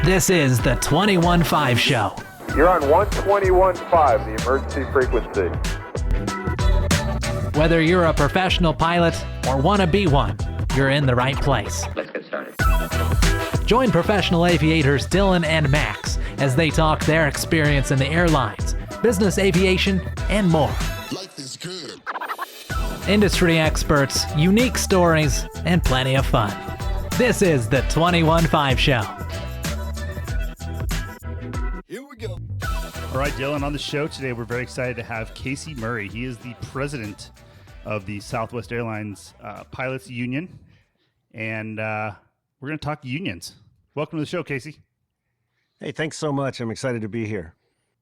This is the 21.5 Show. You're on 121.5, the emergency frequency. Whether you're a professional pilot or want to be one, you're in the right place. Let's get started. Join professional aviators Dylan and Max as they talk their experience in the airlines, business aviation, and more. Life is good. Industry experts, unique stories, and plenty of fun. This is the 21.5 Show. Here we go. All right, Dylan, on the show today, we're very excited to have Casey Murray. He is the president of the Southwest Airlines Pilots Union, and we're going to talk unions. Welcome to the show, Casey. Hey, thanks so much. I'm excited to be here.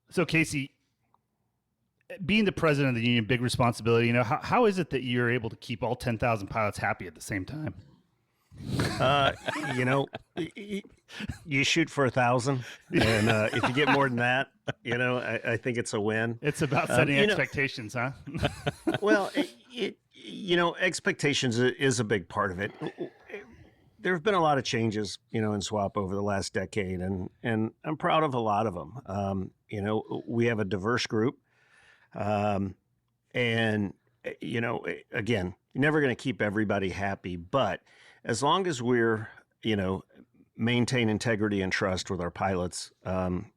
So, Casey, being the president of the union, big responsibility. You know, how is it that you're able to keep all 10,000 pilots happy at the same time? You shoot for 1,000, and if you get more than that, I think it's a win. It's about setting expectations, huh? Well, expectations is a big part of it. There have been a lot of changes, in SWAPA over the last decade, and I'm proud of a lot of them. We have a diverse group, and again, you're never going to keep everybody happy, but as long as we're, maintain integrity and trust with our pilots,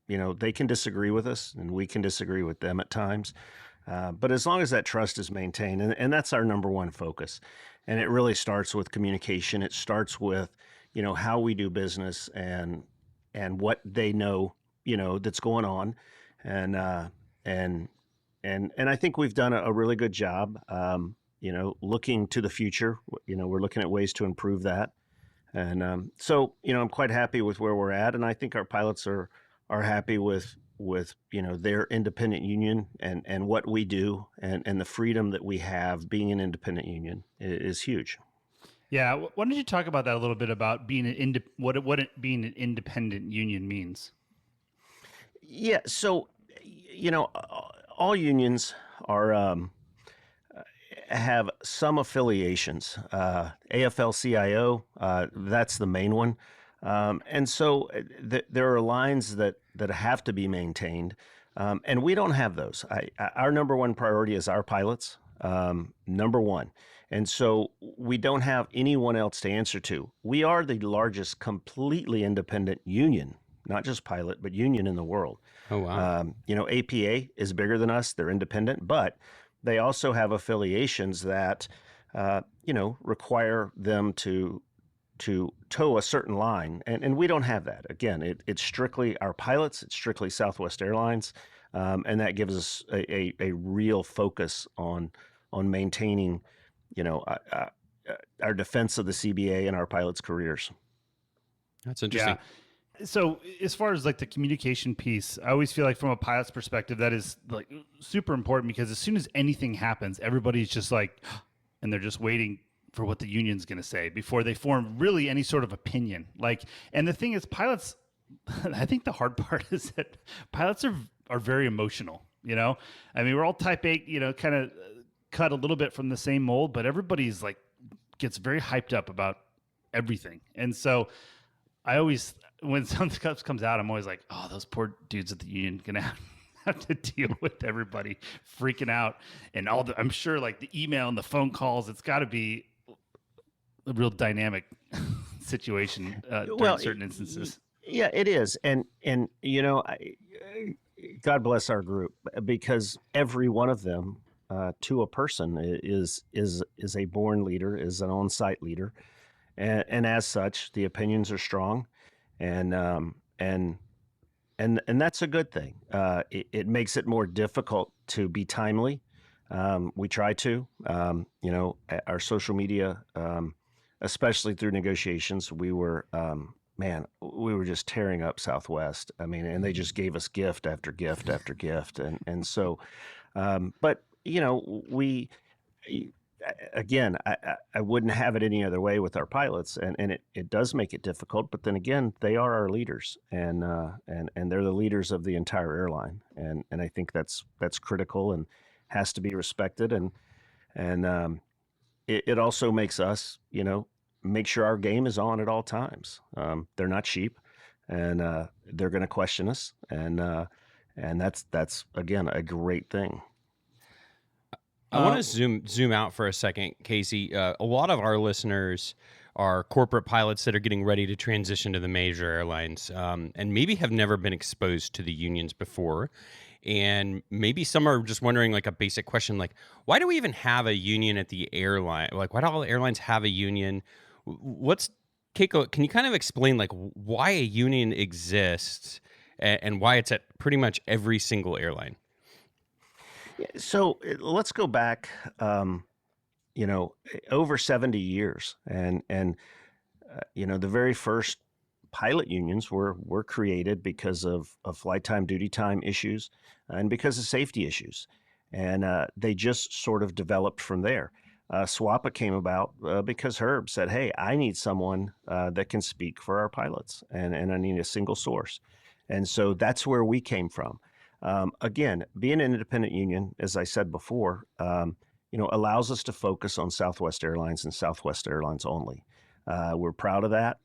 they can disagree with us and we can disagree with them at times. But as long as that trust is maintained, and that's our number one focus, and it really starts with communication. It starts with, how we do business and what they know, that's going on. And I think we've done a really good job, looking to the future. We're looking at ways to improve that. And so, I'm quite happy with where we're at. And I think our pilots are happy with their independent union and what we do and the freedom that we have being an independent union is huge. Yeah. Why don't you talk about that a little bit, about being being an independent union means? Yeah. So, all unions are have some affiliations. AFL-CIO, that's the main one. And so there are lines that have to be maintained, and we don't have those. Our number one priority is our pilots, number one. And so we don't have anyone else to answer to. We are the largest completely independent union, not just pilot, but union in the world. Oh, wow. APA is bigger than us. They're independent, but they also have affiliations that, require them to toe a certain line. And we don't have that. Again, it's strictly our pilots. It's strictly Southwest Airlines. And that gives us a real focus on maintaining, our defense of the CBA and our pilots' careers. That's interesting. Yeah. So as far as like the communication piece, I always feel like from a pilot's perspective, that is like super important, because as soon as anything happens, everybody's just like, and they're just waiting for what the union's going to say before they form really any sort of opinion. And the thing is, pilots, I think the hard part is that pilots are very emotional, I mean, we're all type A, kind of cut a little bit from the same mold, but everybody's like, gets very hyped up about everything. And so I always, when something comes out, I'm always like, oh, those poor dudes at the union gonna have to deal with everybody freaking out and I'm sure like the email and the phone calls, it's got to be a real dynamic situation during certain instances. Yeah, it is. And God bless our group, because every one of them to a person is a born leader, is an on-site leader. And as such, the opinions are strong, and that's a good thing. It makes it more difficult to be timely. We try to, our social media, especially through negotiations, we were just tearing up Southwest. I mean, and they just gave us gift after gift after gift, and so, but again, I wouldn't have it any other way with our pilots, and it does make it difficult. But then again, they are our leaders, and they're the leaders of the entire airline, and I think that's critical and has to be respected, and it also makes us, make sure our game is on at all times. They're not cheap, and they're going to question us, and that's again a great thing. I want to zoom out for a second, Casey. A lot of our listeners are corporate pilots that are getting ready to transition to the major airlines, and maybe have never been exposed to the unions before. And maybe some are just wondering, like, a basic question, like, why do we even have a union at the airline? Like, why do all the airlines have a union? Keiko, can you kind of explain, like, why a union exists and why it's at pretty much every single airline? So let's go back, over 70 years, and the very first pilot unions were created because of flight time, duty time issues, and because of safety issues, and they just sort of developed from there. SWAPA came about because Herb said, "Hey, I need someone that can speak for our pilots, and I need a single source," and so that's where we came from. Again, being an independent union, as I said before, allows us to focus on Southwest Airlines and Southwest Airlines only. We're proud of that.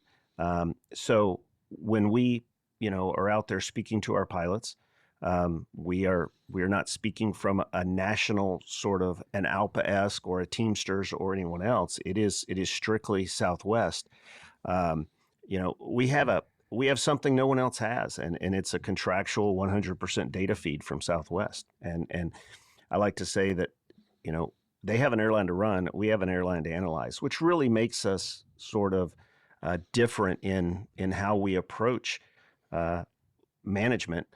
So when we, are out there speaking to our pilots, we are not speaking from a national sort of an ALPA-esque or a Teamsters or anyone else. It is strictly Southwest. We have something no one else has, and it's a contractual 100% data feed from Southwest. And I like to say that, they have an airline to run, we have an airline to analyze, which really makes us sort of different in how we approach management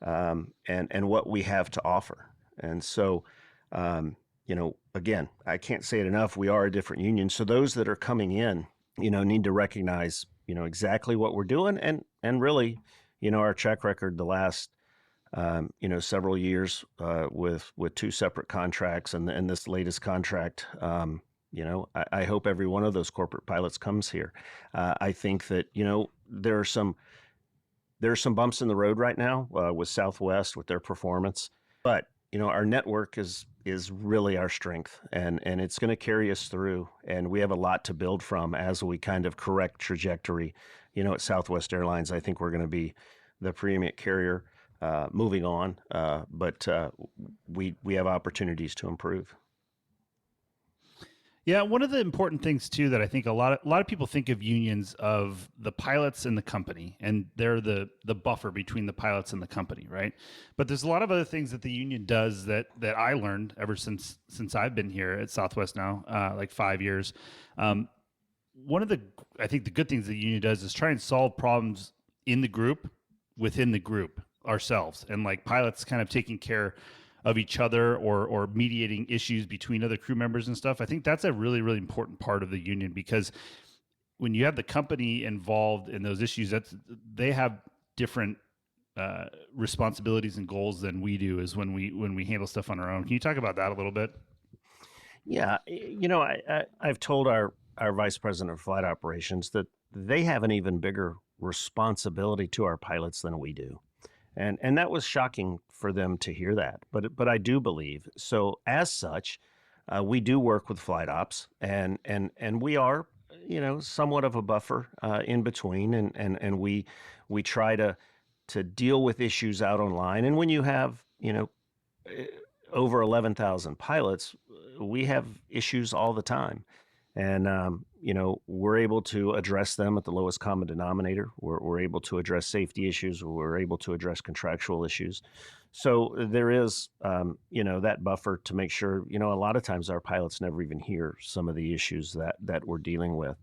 and what we have to offer. And so, again, I can't say it enough. We are a different union. So those that are coming in, need to recognize, exactly what we're doing, and really, our track record the last, several years with two separate contracts and this latest contract. I hope every one of those corporate pilots comes here. I think that, there are some bumps in the road right now with Southwest, with their performance, but our network is really our strength, and it's going to carry us through, and we have a lot to build from as we kind of correct trajectory. At Southwest Airlines, I think we're going to be the preeminent carrier moving on, but we have opportunities to improve. Yeah, one of the important things too that I think a lot of people think of unions of the pilots and the company, and they're the buffer between the pilots and the company, right? But there's a lot of other things that the union does that I learned ever since I've been here at Southwest now, like 5 years. One of the good things the union does is try and solve problems in the group, within the group ourselves, and like pilots kind of taking care of each other or mediating issues between other crew members and stuff. I think that's a really, really important part of the union, because when you have the company involved in those issues, they have different responsibilities and goals than we do is when we handle stuff on our own. Can you talk about that a little bit? Yeah, I've told our vice president of flight operations that they have an even bigger responsibility to our pilots than we do. And that was shocking for them to hear that, but I do believe so. As such, we do work with flight ops, and we are, somewhat of a buffer in between, and we try to deal with issues out online. And when you have, over 11,000 pilots, we have issues all the time. And, we're able to address them at the lowest common denominator. We're able to address safety issues. We're able to address contractual issues. So there is, that buffer to make sure, a lot of times our pilots never even hear some of the issues that we're dealing with,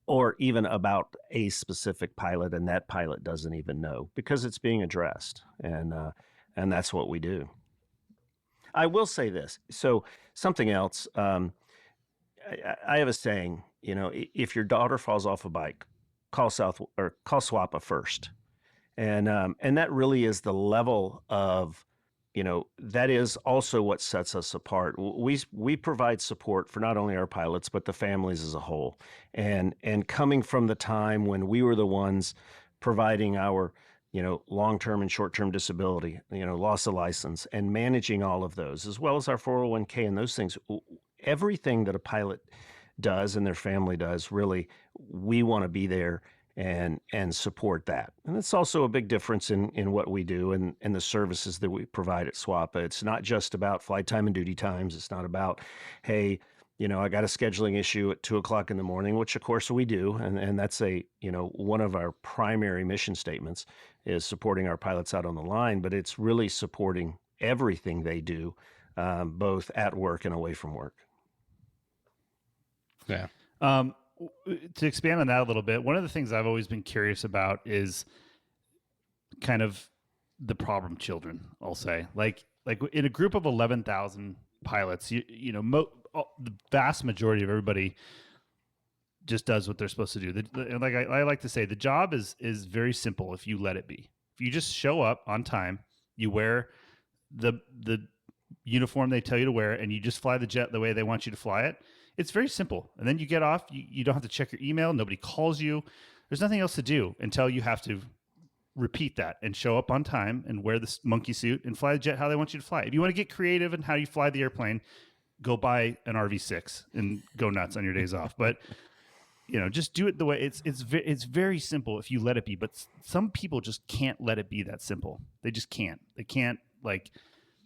or even about a specific pilot, and that pilot doesn't even know because it's being addressed. And that's what we do. I will say this. So something else, I have a saying, if your daughter falls off a bike, call SWAPA first. And that really is the level of, that is also what sets us apart. We provide support for not only our pilots, but the families as a whole. And coming from the time when we were the ones providing our, long-term and short-term disability, loss of license, and managing all of those, as well as our 401k and those things, everything that a pilot does and their family does, really, we want to be there and support that. And it's also a big difference in what we do and the services that we provide at SWAPA. It's not just about flight time and duty times. It's not about, hey, I got a scheduling issue at 2:00 in the morning, which of course we do. And that's one of our primary mission statements is supporting our pilots out on the line, but it's really supporting everything they do, both at work and away from work. Yeah. To expand on that a little bit, one of the things I've always been curious about is kind of the problem children, I'll say. Like in a group of 11,000 pilots, the vast majority of everybody just does what they're supposed to do. And like I like to say, the job is very simple if you let it be. If you just show up on time, you wear the uniform they tell you to wear, and you just fly the jet the way they want you to fly it, it's very simple. And then you get off, you don't have to check your email. Nobody calls you. There's nothing else to do until you have to repeat that and show up on time and wear this monkey suit and fly the jet how they want you to fly. If you want to get creative in how you fly the airplane, go buy an RV6 and go nuts on your days off. But just do it the way it's very simple if you let it be. But some people just can't let it be that simple. They just can't. They can't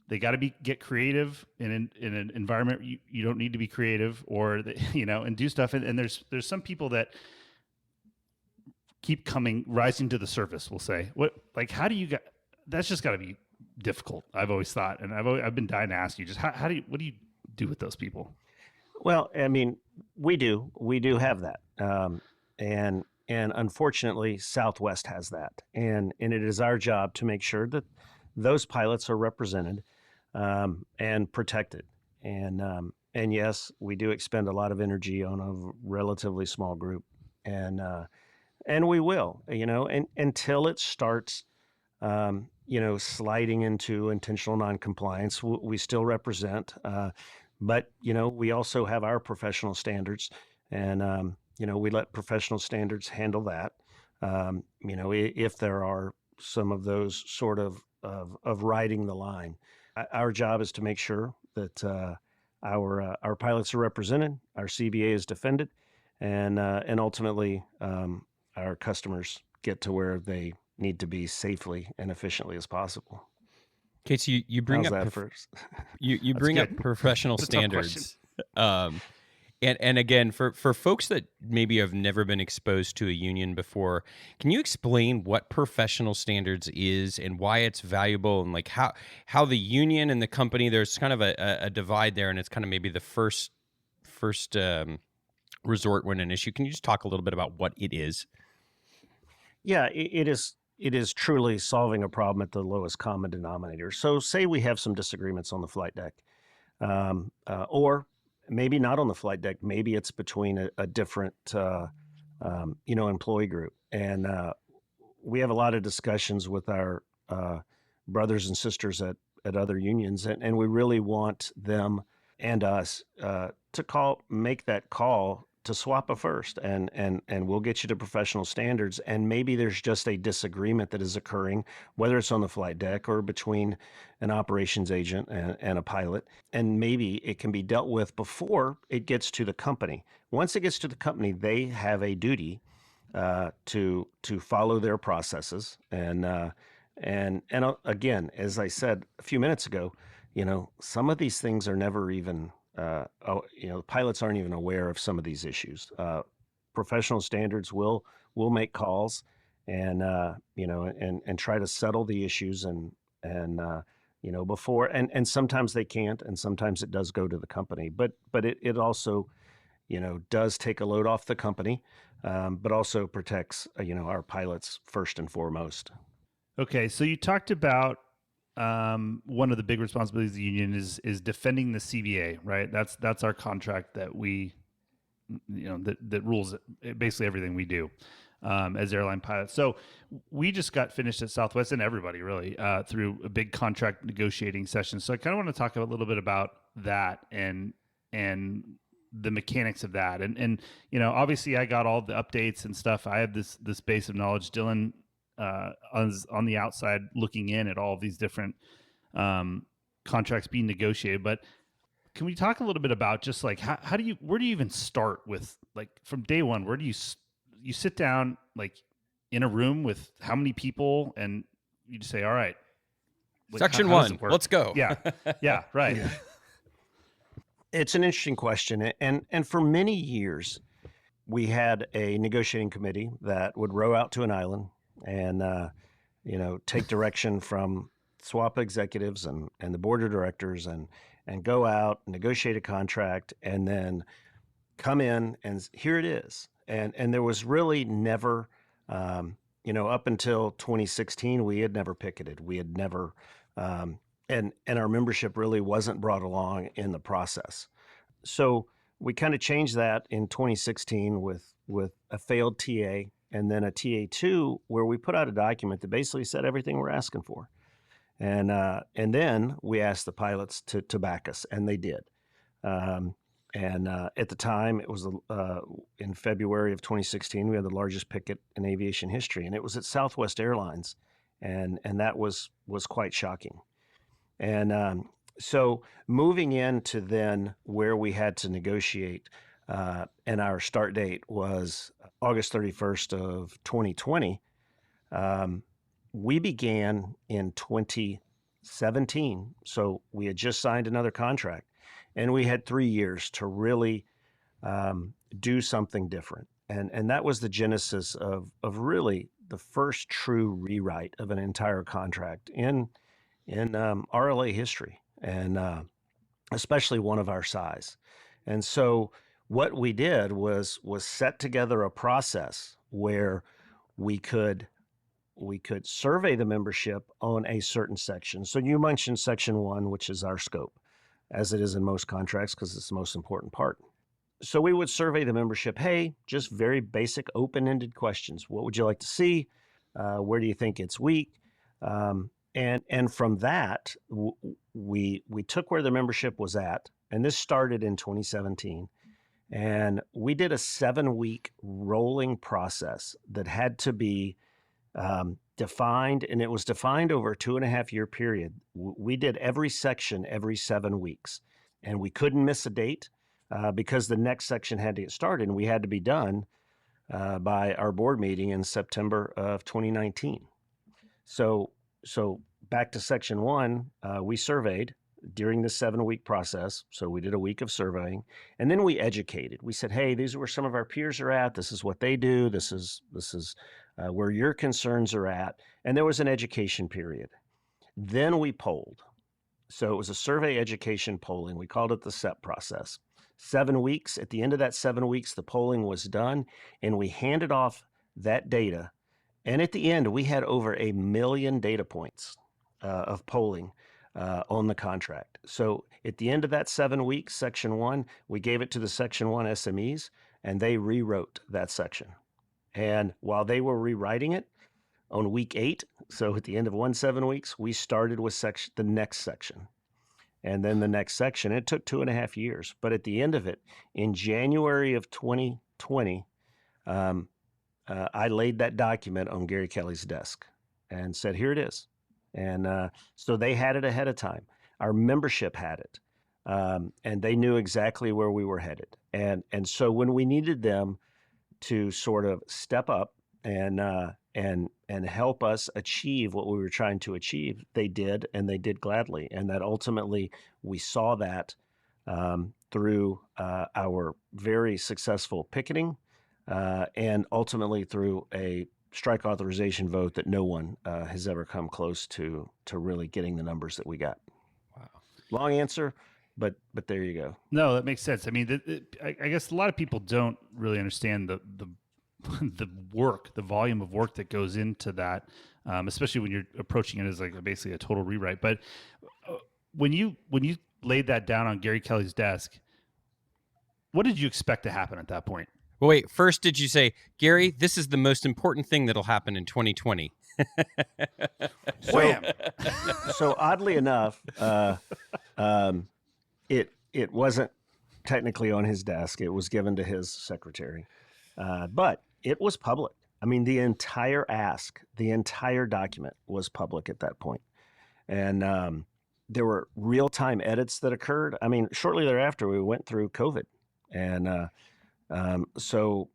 they got to get creative in an environment you don't need to be creative, or and do stuff. And there's some people that keep rising to the surface. We'll say, how do you get? That's just got to be difficult. I've always thought, and I've been dying to ask you, just what do you do with those people? Well, I mean, we do have that, and unfortunately, Southwest has that, and it is our job to make sure that those pilots are represented and protected. And yes, we do expend a lot of energy on a relatively small group, and we will, and until it starts, sliding into intentional noncompliance, we still represent. But we also have our professional standards, and we let professional standards handle that. If there are some of those sort of riding the line. Our job is to make sure that our pilots are represented, our CBA is defended, and ultimately our customers get to where they need to be safely and efficiently as possible. Casey, you bring How's up that first? you bring up professional standards. And again, for folks that maybe have never been exposed to a union before, can you explain what professional standards is and why it's valuable, and like how the union and the company, there's kind of a divide there, and it's kind of maybe the first resort when an issue. Can you just talk a little bit about what it is? Yeah, it is truly solving a problem at the lowest common denominator. So say we have some disagreements on the flight deck, or maybe not on the flight deck. Maybe it's between a different, employee group. And we have a lot of discussions with our brothers and sisters at other unions, and we really want them and us to make that call to SWAPA first, and we'll get you to professional standards. And maybe there's just a disagreement that is occurring, whether it's on the flight deck or between an operations agent and a pilot, and maybe it can be dealt with before it gets to the company. Once it gets to the company, they have a duty to follow their processes. And again, as I said a few minutes ago, some of these things are never even pilots aren't even aware of some of these issues. Professional standards will make calls and try to settle the issues before, and sometimes they can't, and sometimes it does go to the company, but it also, does take a load off the company, but also protects, our pilots first and foremost. Okay. So you talked about, one of the big responsibilities of the union is defending the CBA, right? That's our contract that we, that rules basically everything we do as airline pilots. So we just got finished at Southwest, and everybody really through a big contract negotiating session. So I kind of want to talk a little bit about that and the mechanics of that. And obviously I got all the updates and stuff. I have this base of knowledge. Dylan on the outside looking in at all of these different contracts being negotiated. But can we talk a little bit about just like where do you even start with, like, from day one? Where do you you sit down like in a room with how many people, and you just say, all right, like, Section how does one, it work? let's go. Yeah. Yeah. Right. It's an interesting question. And for many years, we had a negotiating committee that would row out to an island and, take direction from SWAPA executives and the board of directors and go out, negotiate a contract, and then come in and here it is. And there was really never, up until 2016, we had never picketed. We had never, and our membership really wasn't brought along in the process. So we kind of changed that in 2016 with a failed TA and then a TA2 where we put out a document that basically said everything we're asking for. And then we asked the pilots to back us, and they did. At the time, it was in February of 2016, we had the largest picket in aviation history, and it was at Southwest Airlines, and that was quite shocking. And so moving into then where we had to negotiate, and our start date was August 31st of 2020. We began in 2017, so we had just signed another contract, and we had 3 years to really do something different. And that was the genesis of really the first true rewrite of an entire contract in RLA history, and especially one of our size. And so what we did was set together a process where we could survey the membership on a certain section. So you mentioned Section 1, which is our scope, as it is in most contracts because it's the most important part. So we would survey the membership. Hey, just very basic open-ended questions. What would you like to see? Where do you think it's weak? And from that, we took where the membership was at, and this started in 2017. And we did a 7-week rolling process that had to be defined, and it was defined over a 2.5-year period. We did every section every 7 weeks, and we couldn't miss a date because the next section had to get started, and we had to be done by our board meeting in September of 2019. So back to Section 1, we surveyed during the 7-week process. So we did a week of surveying, and then we educated. We said, hey, these are where some of our peers are at. This is what they do. This is where your concerns are at. And there was an education period. Then we polled. So it was a survey education polling. We called it the SEP process. 7 weeks. At the end of that 7 weeks, the polling was done, and we handed off that data. And at the end, we had over 1 million data points of polling on the contract. So at the end of that 7 weeks, Section 1, we gave it to the Section 1 SMEs, and they rewrote that section. And while they were rewriting it on week 8, so at the end of 7 weeks, we started with the next section. And then the next section, it took 2.5 years. But at the end of it, in January of 2020, I laid that document on Gary Kelly's desk and said, here it is. And so they had it ahead of time. Our membership had it, and they knew exactly where we were headed. And so when we needed them to sort of step up and help us achieve what we were trying to achieve, they did, and they did gladly. And that ultimately we saw that through our very successful picketing, and ultimately through a strike authorization vote that no one has ever come close to really getting the numbers that we got. Wow. Long answer, but there you go. No, that makes sense. I mean, I guess a lot of people don't really understand the the work, the volume of work that goes into that, especially when you're approaching it as like basically a total rewrite. But when you laid that down on Gary Kelly's desk, what did you expect to happen at that point? Well, wait, first did you say, Gary, this is the most important thing that'll happen in 2020? So oddly enough, it wasn't technically on his desk. It was given to his secretary, but it was public. I mean, the entire ask, the entire document was public at that point. And there were real-time edits that occurred. I mean, shortly thereafter, we went through COVID. And so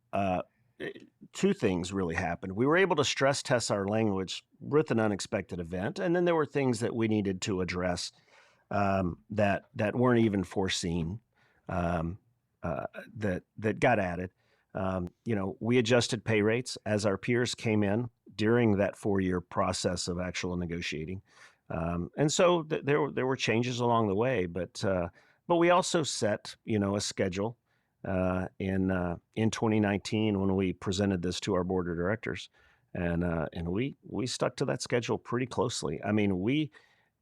two things really happened. We were able to stress test our language with an unexpected event, and then there were things that we needed to address that weren't even foreseen that got added. We adjusted pay rates as our peers came in during that 4-year process of actual negotiating, and so there were changes along the way. But we also set a schedule in 2019 when we presented this to our board of directors, and we stuck to that schedule pretty closely. I mean,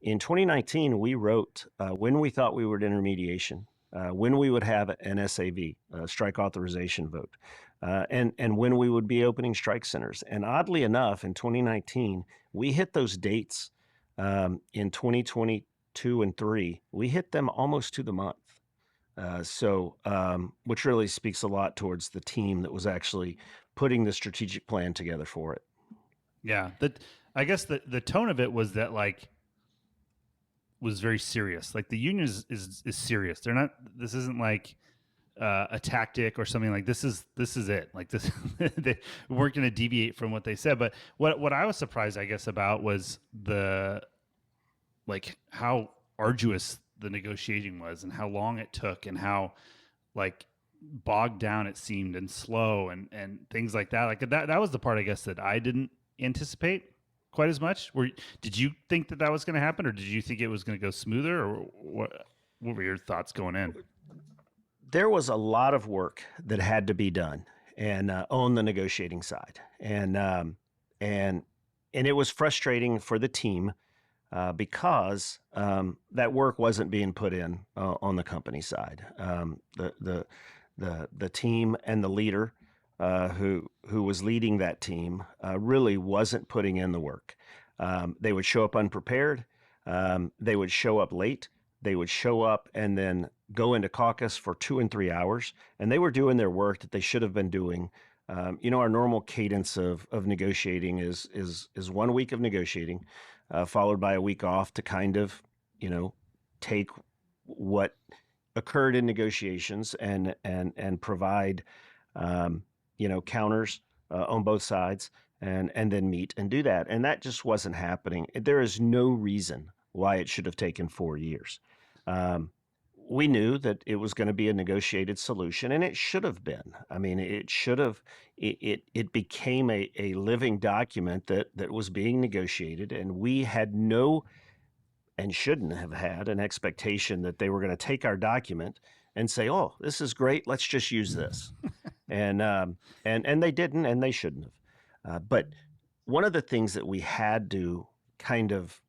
in 2019 we wrote when we thought we would intermediation, when we would have an SAV, strike authorization vote, and when we would be opening strike centers. And oddly enough, in 2019 we hit those dates. In 2022 and 3, we hit them almost to the month. Which really speaks a lot towards the team that was actually putting the strategic plan together for it. Yeah. I guess the tone of it was that was very serious. Like the union is serious. They're not, this isn't like a tactic or something. Like this is it. Like this, they weren't going to deviate from what they said. But what I was surprised, I guess, about was how arduous the negotiating was and how long it took and how bogged down it seemed and slow and things like that. Like that was the part, I guess, that I didn't anticipate quite as much. Did you think that was going to happen, or did you think it was going to go smoother, or what were your thoughts going in? There was a lot of work that had to be done and on the negotiating side. And it was frustrating for the team because that work wasn't being put in on the company side. The team and the leader who was leading that team really wasn't putting in the work. They would show up unprepared. They would show up late. They would show up and then go into caucus for 2 and 3 hours, and they were doing their work that they should have been doing. Our normal cadence of negotiating is 1 week of negotiating, followed by a week off to kind of, take what occurred in negotiations and provide, counters on both sides, and then meet and do that. And that just wasn't happening. There is no reason why it should have taken 4 years. We knew that it was going to be a negotiated solution, and it should have been. I mean, it should have. It became a living document that was being negotiated, and we had no, and shouldn't have had, an expectation that they were going to take our document and say, "Oh, this is great. Let's just use this," and they didn't, and they shouldn't have. But one of the things that we had to kind of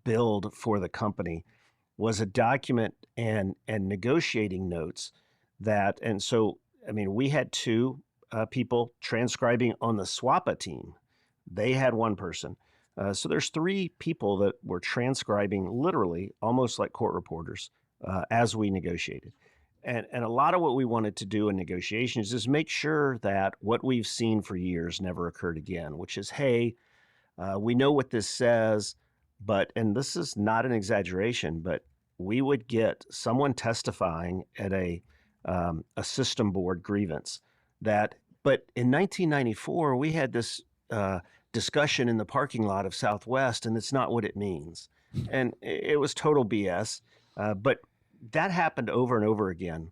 build for the company was a document and negotiating notes that, and so, I mean, we had 2 people transcribing on the SWAPA team. They had 1 person. So there's 3 people that were transcribing literally almost like court reporters as we negotiated. And a lot of what we wanted to do in negotiations is make sure that what we've seen for years never occurred again, which is, hey, we know what this says, but, and this is not an exaggeration, but we would get someone testifying at a system board grievance but in 1994, we had this discussion in the parking lot of Southwest, and it's not what it means. And it was total BS. But that happened over and over again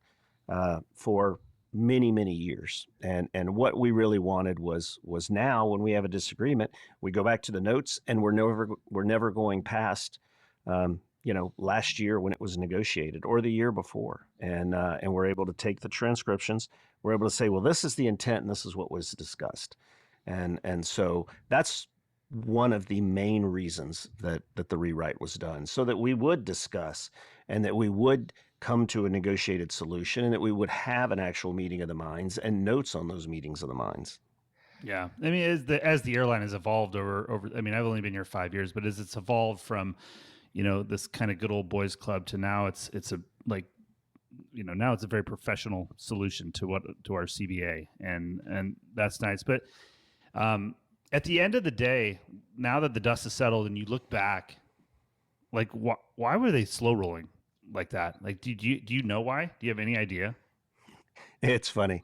for many, many years. And what we really wanted was now, when we have a disagreement, we go back to the notes, and we're never going past last year when it was negotiated, or the year before, and we're able to take the transcriptions. We're able to say, well, this is the intent, and this is what was discussed, and so that's one of the main reasons that the rewrite was done, so that we would discuss and that we would come to a negotiated solution, and that we would have an actual meeting of the minds and notes on those meetings of the minds. Yeah, I mean, as the airline has evolved over, I mean, I've only been here 5 years, but as it's evolved from, this kind of good old boys club to now, it's now it's a very professional solution to our CBA, and that's nice. But at the end of the day, now that the dust is settled and you look back, like why were they slow rolling like that? Like, do you know why? Do you have any idea? It's funny.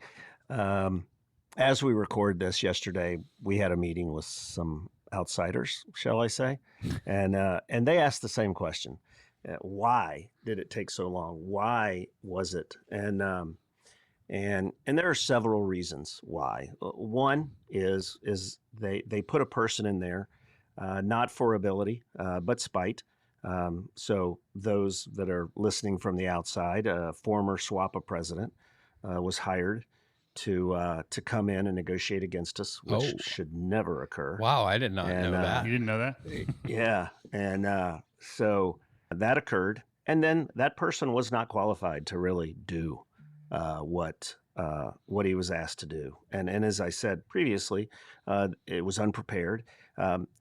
As we record this yesterday, we had a meeting with some outsiders, shall I say, and they asked the same question: why did it take so long? Why was it? And there are several reasons why. One is they put a person in there, not for ability, but spite. So those that are listening from the outside, former SWAPA president was hired to come in and negotiate against us, which should never occur. Wow, I did not know that. You didn't know that? Yeah, and so that occurred, and then that person was not qualified to really do what he was asked to do, and as I said previously, it was unprepared.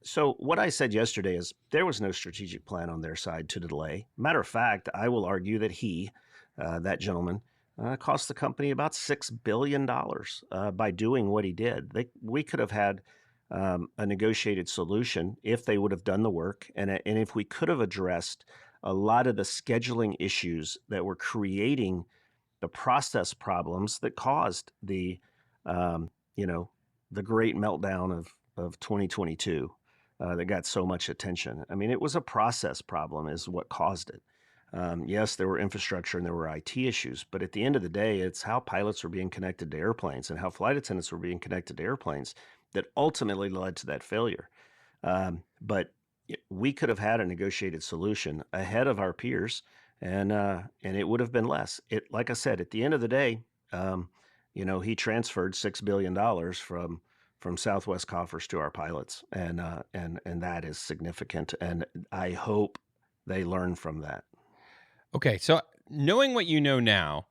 So what I said yesterday is there was no strategic plan on their side to delay. Matter of fact, I will argue that that gentleman, cost the company about $6 billion by doing what he did. We could have had a negotiated solution if they would have done the work, and if we could have addressed a lot of the scheduling issues that were creating the process problems that caused the great meltdown of 2022 that got so much attention. I mean, it was a process problem is what caused it. Yes, there were infrastructure and there were IT issues, but at the end of the day, it's how pilots were being connected to airplanes and how flight attendants were being connected to airplanes that ultimately led to that failure. But we could have had a negotiated solution ahead of our peers, and it would have been less. Like I said, at the end of the day, he transferred $6 billion from Southwest coffers to our pilots, and that is significant. And I hope they learn from that. Okay, so knowing what you know now,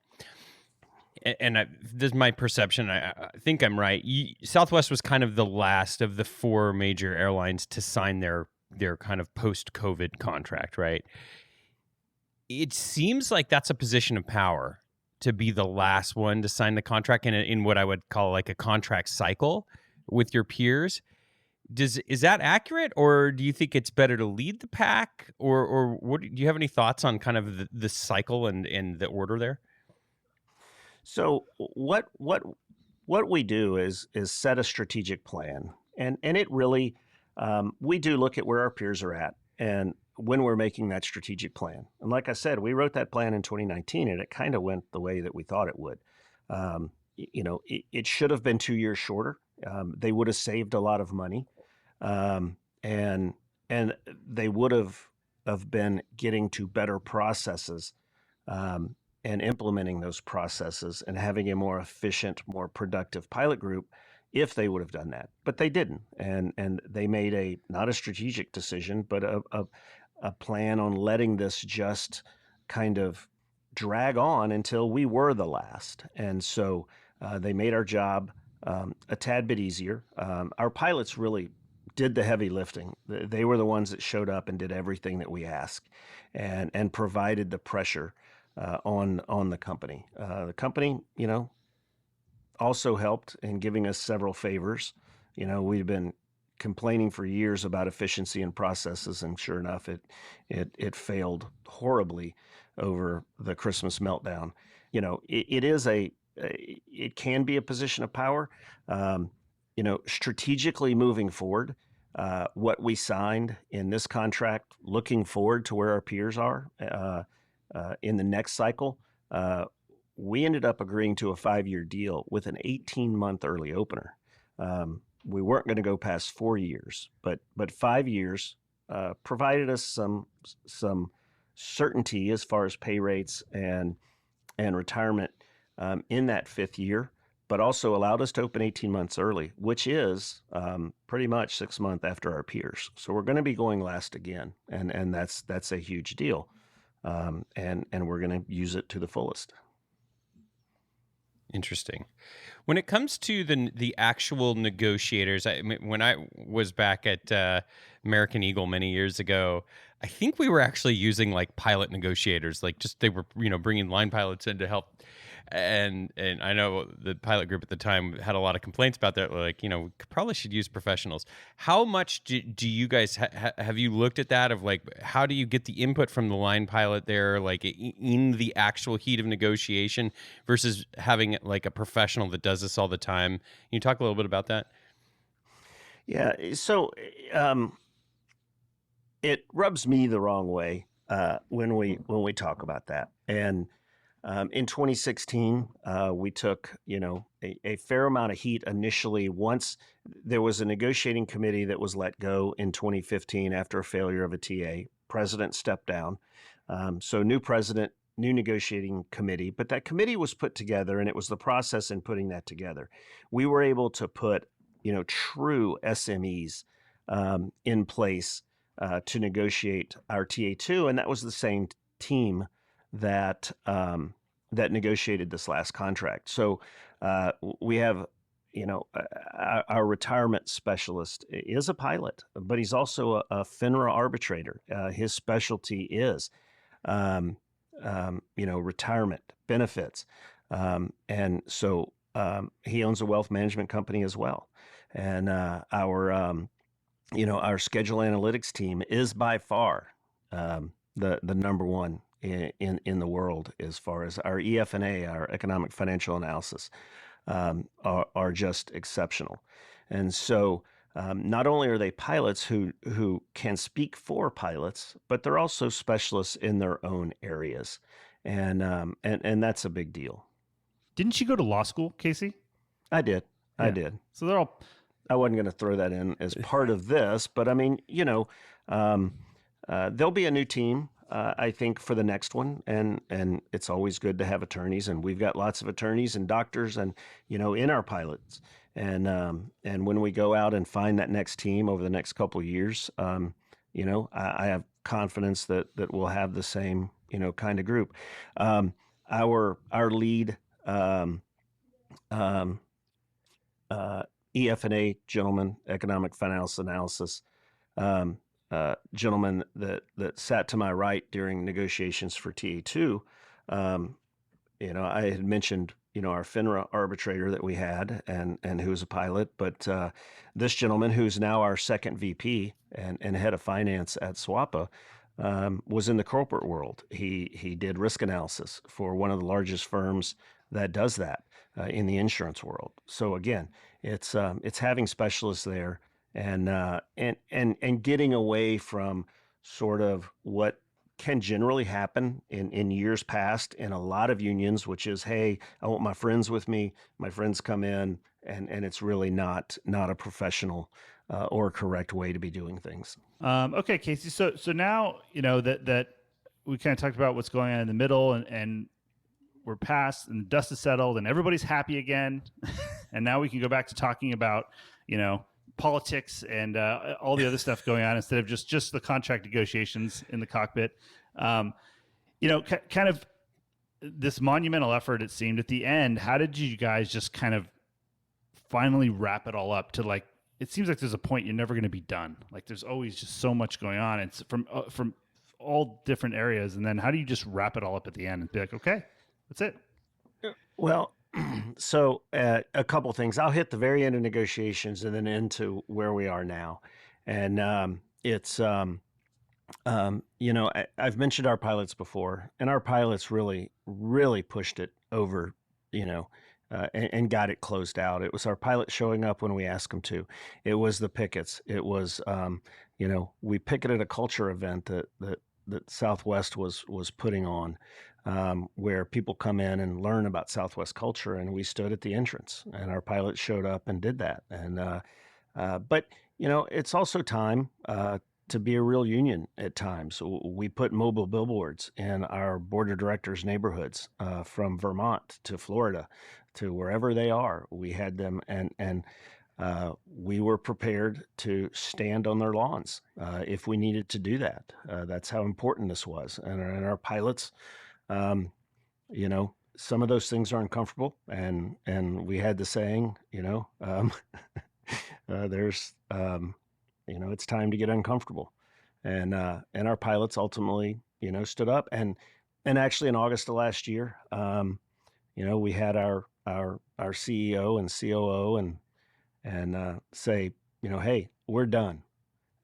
and this is my perception, I think I'm right. Southwest was kind of the last of the four major airlines to sign their kind of post-COVID contract, right? It seems like that's a position of power to be the last one to sign the contract in what I would call like a contract cycle with your peers. Is that accurate, or do you think it's better to lead the pack, or what? Do you have any thoughts on kind of the cycle and the order there? So what we do is set a strategic plan, and it really we do look at where our peers are at, and when we're making that strategic plan. And like I said, we wrote that plan in 2019, and it kind of went the way that we thought it would. It should have been 2 years shorter. They would have saved a lot of money. And they would have been getting to better processes and implementing those processes and having a more efficient, more productive pilot group if they would have done that. But they didn't, and they made not a strategic decision, but a plan on letting this just kind of drag on until we were the last. And so they made our job a tad bit easier. Our pilots really did the heavy lifting. They were the ones that showed up and did everything that we asked, and provided the pressure on the company. The company, also helped in giving us several favors. We've been complaining for years about efficiency and processes, and sure enough, it failed horribly over the Christmas meltdown. It can be a position of power. Strategically moving forward, what we signed in this contract, looking forward to where our peers are in the next cycle, we ended up agreeing to a 5-year deal with an 18-month early opener. We weren't going to go past 4 years, but 5 years provided us some certainty as far as pay rates and retirement in that 5th year, but also allowed us to open 18 months early, which is pretty much 6 months after our peers. So we're going to be going last again, and that's a huge deal, and we're going to use it to the fullest. Interesting. When it comes to the actual negotiators, when I was back at American Eagle many years ago, I think we were actually using like pilot negotiators, like just they were bringing line pilots in to help. and I know the pilot group at the time had a lot of complaints about that. Like, we probably should use professionals. How much do you guys have you looked at that? Of like, how do you get the input from the line pilot there, like in the actual heat of negotiation, versus having like a professional that does this all the time? Can you talk a little bit about that? Yeah. So it rubs me the wrong way when we talk about that. And in 2016, we took a fair amount of heat initially. Once there was a negotiating committee that was let go in 2015 after a failure of a TA, president stepped down. So new president, new negotiating committee, but that committee was put together, and it was the process in putting that together. We were able to put true SMEs in place to negotiate our TA2, and that was the same team that that negotiated this last contract. So we have, our retirement specialist is a pilot, but he's also a FINRA arbitrator. His specialty is, retirement benefits, and so he owns a wealth management company as well. And our schedule analytics team is by far the number one in the world as far as our EF&A, our economic financial analysis, are just exceptional. And so not only are they pilots who can speak for pilots, but they're also specialists in their own areas, and that's a big deal. Didn't you go to law school, Casey? I did. Yeah. I did. So they're all. I wasn't going to throw that in as part of this, but I mean, there'll be a new team, I think, for the next one, and it's always good to have attorneys, and we've got lots of attorneys and doctors, and in our pilots, and when we go out and find that next team over the next couple of years, I have confidence that we'll have the same kind of group. Our lead. EF&A gentleman, economic financial analysis gentleman that sat to my right during negotiations for TA2. I had mentioned our FINRA arbitrator that we had and who's a pilot, but this gentleman, who's now our second VP and head of finance at SWAPA, was in the corporate world. He did risk analysis for one of the largest firms that does that in the insurance world. So again, it's having specialists there and getting away from sort of what can generally happen in years past in a lot of unions, which is, hey, I want my friends with me. My friends come in, and it's really not a professional or correct way to be doing things. Okay, Casey. So now that we kind of talked about what's going on in the middle, and we're past, and the dust is settled, and everybody's happy again, and now we can go back to talking about politics and all the other stuff going on instead of just the contract negotiations in the cockpit. Kind of this monumental effort, it seemed, at the end. How did you guys just kind of finally wrap it all up to, like, it seems like there's a point you're never going to be done. Like, there's always just so much going on. It's from all different areas. And then how do you just wrap it all up at the end and be like, okay, that's it? Well, so a couple things. I'll hit the very end of negotiations and then into where we are now. And I've mentioned our pilots before, and our pilots really, really pushed it over, and got it closed out. It was our pilots showing up when we asked them to. It was the pickets. It was, we picketed a culture event that Southwest was putting on, where people come in and learn about Southwest culture, and we stood at the entrance, and our pilots showed up and did that. And but it's also time to be a real union at times. We put mobile billboards in our board of directors neighborhoods, from Vermont to Florida to wherever they are. We had them, and we were prepared to stand on their lawns if we needed to do that. That's how important this was. And our pilots, some of those things are uncomfortable, and we had the saying, there's, it's time to get uncomfortable, and our pilots ultimately, stood up, and actually in August of last year, we had our CEO and COO and say, hey, we're done.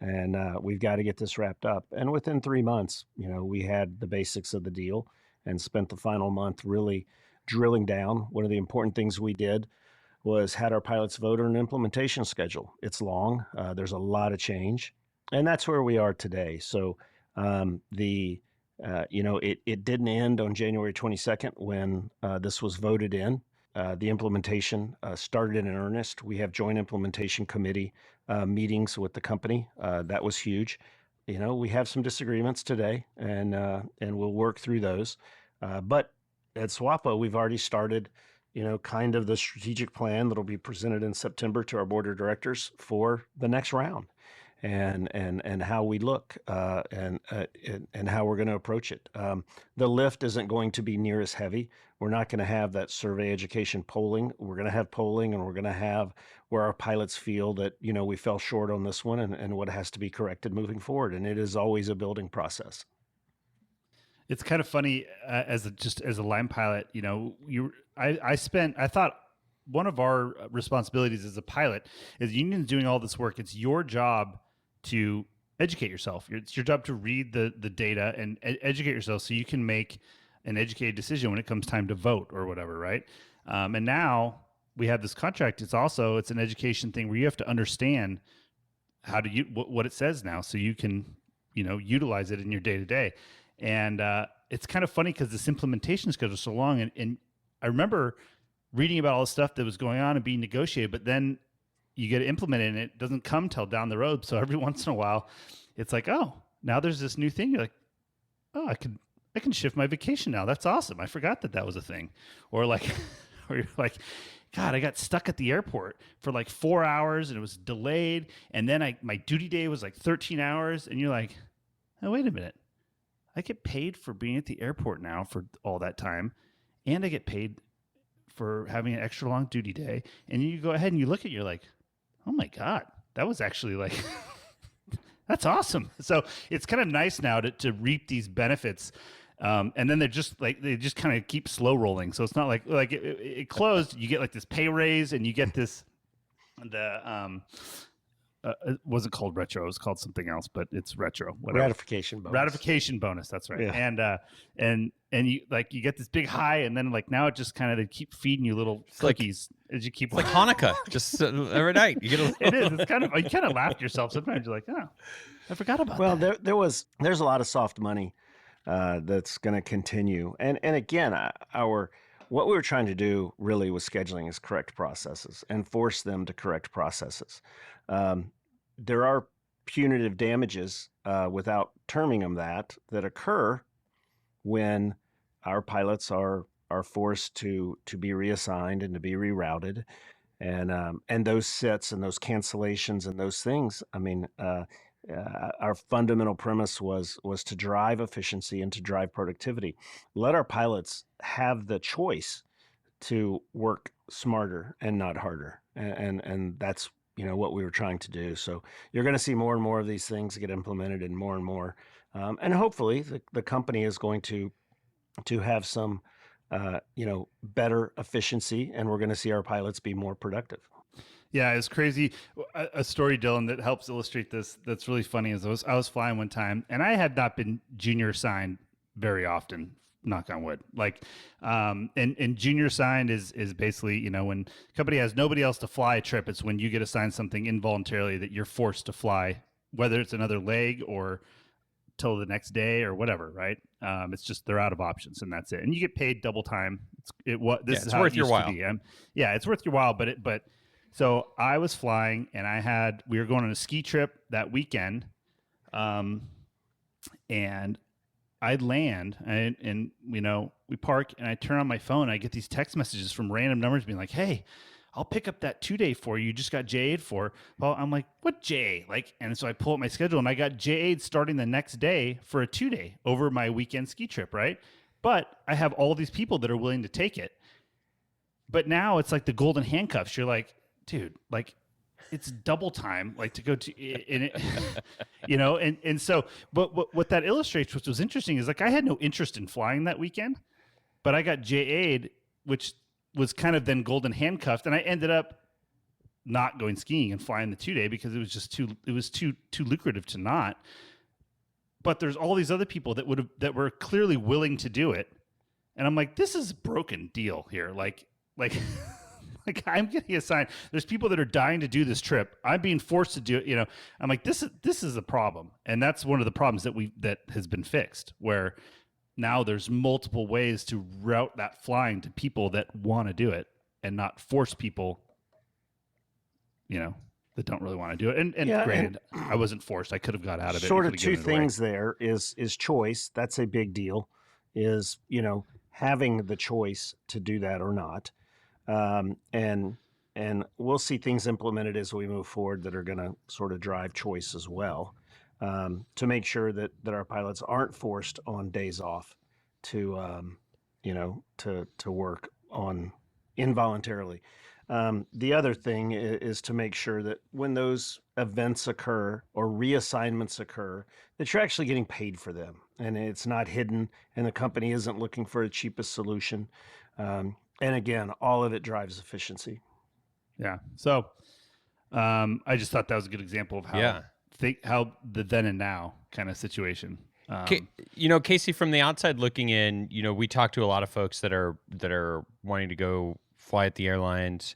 And we've got to get this wrapped up. And within 3 months, we had the basics of the deal and spent the final month really drilling down. One of the important things we did was had our pilots vote on an implementation schedule. It's long. There's a lot of change. And that's where we are today. So it didn't end on January 22nd when this was voted in. The implementation started in earnest. We have joint implementation committee meetings with the company. That was huge. We have some disagreements today, and we'll work through those. But at SWAPA, we've already started, kind of the strategic plan that'll be presented in September to our board of directors for the next round, and how we look and how we're going to approach it. The lift isn't going to be near as heavy. We're not going to have that survey education polling. We're going to have polling, and we're going to have where our pilots feel that, we fell short on this one and what has to be corrected moving forward. And it is always a building process. It's kind of funny as a line pilot, I thought one of our responsibilities as a pilot is union's doing all this work. It's your job to educate yourself. It's your job to read the data and educate yourself so you can make an educated decision when it comes time to vote or whatever, right? And now we have this contract. It's an education thing where you have to understand how to what it says now, so you can utilize it in your day to day. And it's kind of funny because this implementation schedule is so long, and I remember reading about all the stuff that was going on and being negotiated, but then you get it implemented and it doesn't come till down the road. So every once in a while, it's like, oh, now there's this new thing. You're like, oh, I can shift my vacation now. That's awesome. I forgot that was a thing. Or or you're like, God, I got stuck at the airport for like 4 hours and it was delayed. And then my duty day was like 13 hours. And you're like, oh, wait a minute. I get paid for being at the airport now for all that time. And I get paid for having an extra long duty day. And you go ahead and you look at it, you're like, oh my God, that was actually like, that's awesome. So it's kind of nice now to reap these benefits. And then they just kind of keep slow rolling. So it's not like it closed, you get like this pay raise and you get this, it wasn't called retro. It was called something else, but it's retro. Whatever. Ratification bonus. That's right. Yeah. And you get this big high, and then now it just kind of they keep feeding you little cookies as you keep. It's like Hanukkah, just every night you get a. It is. It's kind of you kind of laugh at yourself sometimes. You're like, oh, I forgot about that. Well, there's a lot of soft money that's going to continue, and again, what we were trying to do really with scheduling is correct processes and force them to correct processes. There are punitive damages without terming them that occur when our pilots are forced to be reassigned and to be rerouted, and those sits and those cancellations and those things. I mean, our fundamental premise was to drive efficiency and to drive productivity. Let our pilots have the choice to work smarter and not harder, and that's what we were trying to do. So you're going to see more and more of these things get implemented, and more, and hopefully the company is going to have some better efficiency, and we're going to see our pilots be more productive. Yeah, it's crazy. A story, Dylan, that helps illustrate this that's really funny is I was flying one time, and I had not been junior assigned very often, knock on wood. And junior assigned is basically, when a company has nobody else to fly a trip, it's when you get assigned something involuntarily that you're forced to fly, whether it's another leg or till the next day or whatever, right? It's just they're out of options, and that's it. And you get paid double time. It's worth your while. It's worth your while, but so I was flying, and we were going on a ski trip that weekend, and I'd land, and we park, and I turn on my phone, and I get these text messages from random numbers being like, hey, I'll pick up that 2-day for you. You just got JA'd for. Well, I'm like, what J? And so I pull up my schedule, and I got JA'd starting the next day for a 2-day over my weekend ski trip, right? But I have all these people that are willing to take it. But now it's like the golden handcuffs. You're like, dude, it's double time, to go to, and so, but what that illustrates, which was interesting, is I had no interest in flying that weekend, but I got JA'd which was kind of then golden handcuffed. And I ended up not going skiing and flying the 2-day because it was just too lucrative to not. But there's all these other people that were clearly willing to do it. And I'm like, this is a broken deal here. Like like I'm getting assigned. There's people that are dying to do this trip. I'm being forced to do it. You know, I'm like, this is a problem. And that's one of the problems that has been fixed, where now there's multiple ways to route that flying to people that want to do it and not force people, you know, that don't really want to do it. And granted, I wasn't forced. I could have got out of it. Sort of two things there is choice. That's a big deal, is, you know, having the choice to do that or not. And we'll see things implemented as we move forward that are going to sort of drive choice as well, to make sure that our pilots aren't forced on days off to, you know, to work on involuntarily. The other thing is to make sure that when those events occur or reassignments occur, that you're actually getting paid for them and it's not hidden and the company isn't looking for the cheapest solution. And again, all of it drives efficiency. Yeah. So I just thought that was a good example of how the then and now kind of situation. You know, Casey, from the outside looking in, you know, we talk to a lot of folks that are wanting to go fly at the airlines,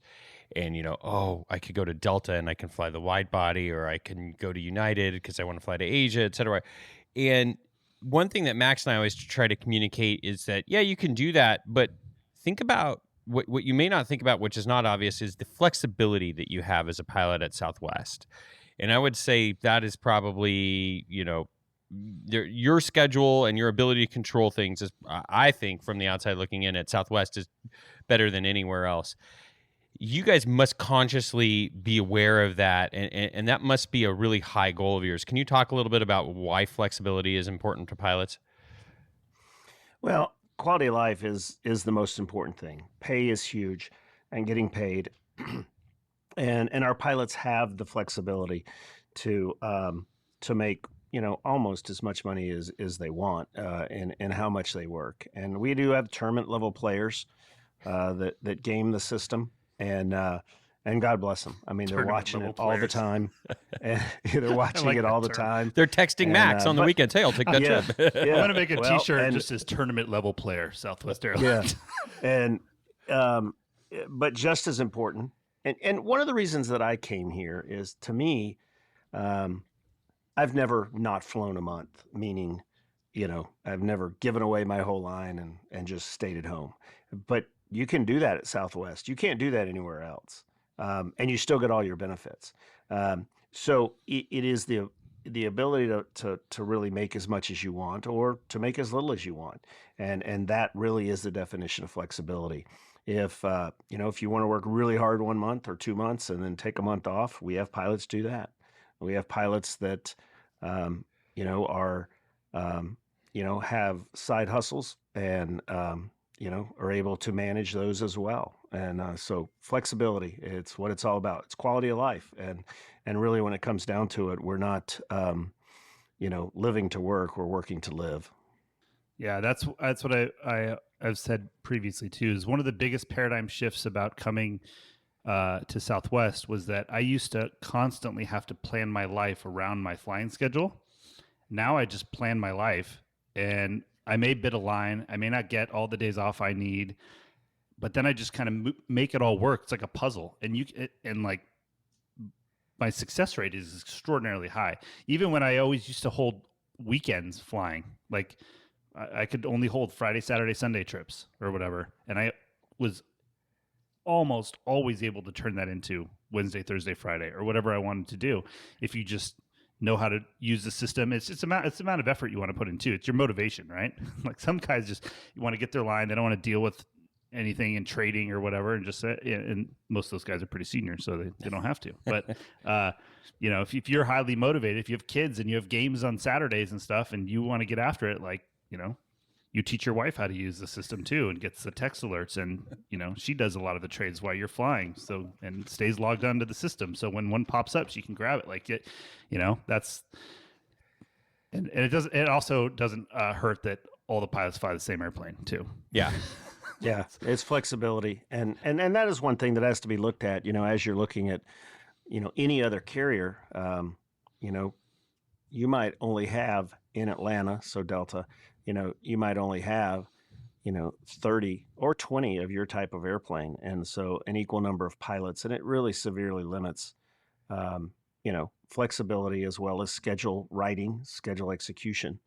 and, you know, oh, I could go to Delta and I can fly the wide body, or I can go to United because I want to fly to Asia, et cetera. And one thing that Max and I always try to communicate is that, yeah, you can do that, but think about what you may not think about, which is not obvious, is the flexibility that you have as a pilot at Southwest. And I would say that is probably, you know, your schedule and your ability to control things is, I think, from the outside looking in at Southwest, is better than anywhere else. You guys must consciously be aware of that, and that must be a really high goal of yours. Can you talk a little bit about why flexibility is important to pilots? Well, quality of life is the most important thing. Pay is huge, and getting paid, and our pilots have the flexibility to make, you know, almost as much money as they want, and how much they work. And we do have tournament level players that game the system, and God bless them. I mean, they're watching it all the time. And they're watching it all the time. They're texting Max on the weekends. Hey, I'll take that trip. I'm going to make a T-shirt just as tournament level player, Southwest Airlines. Yeah. And but just as important, and one of the reasons that I came here is, to me, I've never not flown a month, meaning, you know, I've never given away my whole line and just stayed at home. But you can do that at Southwest. You can't do that anywhere else. And you still get all your benefits. So it is the ability to really make as much as you want, or to make as little as you want. And that really is the definition of flexibility. If, you know, if you want to work really hard 1 month or 2 months and then take a month off, we have pilots do that. We have pilots that, you know, are, you know, have side hustles and, you know, are able to manage those as well. And so flexibility, it's what it's all about. It's quality of life. And really, when it comes down to it, we're not, you know, living to work, we're working to live. Yeah, that's what I've said previously too, is one of the biggest paradigm shifts about coming to Southwest was that I used to constantly have to plan my life around my flying schedule. Now I just plan my life, and I may bid a line. I may not get all the days off I need, but then I just kind of make it all work. It's like a puzzle, and like my success rate is extraordinarily high. Even when I always used to hold weekends flying, like I could only hold Friday, Saturday, Sunday trips or whatever, and I was almost always able to turn that into Wednesday, Thursday, Friday, or whatever I wanted to do. If you just know how to use the system, it's the amount of effort you want to put into it. It's your motivation, right? Like some guys just want to get their line. They don't want to deal with anything in trading or whatever, and just say, and most of those guys are pretty senior, so they don't have to. But you know, if you're highly motivated, if you have kids and you have games on Saturdays and stuff, and you want to get after it, like, you know, you teach your wife how to use the system too, and gets the text alerts, and, you know, she does a lot of the trades while you're flying, so, and stays logged onto the system, so when one pops up, she can grab it. Like, it, you know, that's, and it also doesn't hurt that all the pilots fly the same airplane too. Yeah. Yeah, it's flexibility, and that is one thing that has to be looked at. As you're looking at, any other carrier, you know, you might only have in Atlanta, so Delta, you might only have 30 or 20 of your type of airplane, and so an equal number of pilots, and it really severely limits, flexibility as well as schedule writing, schedule execution,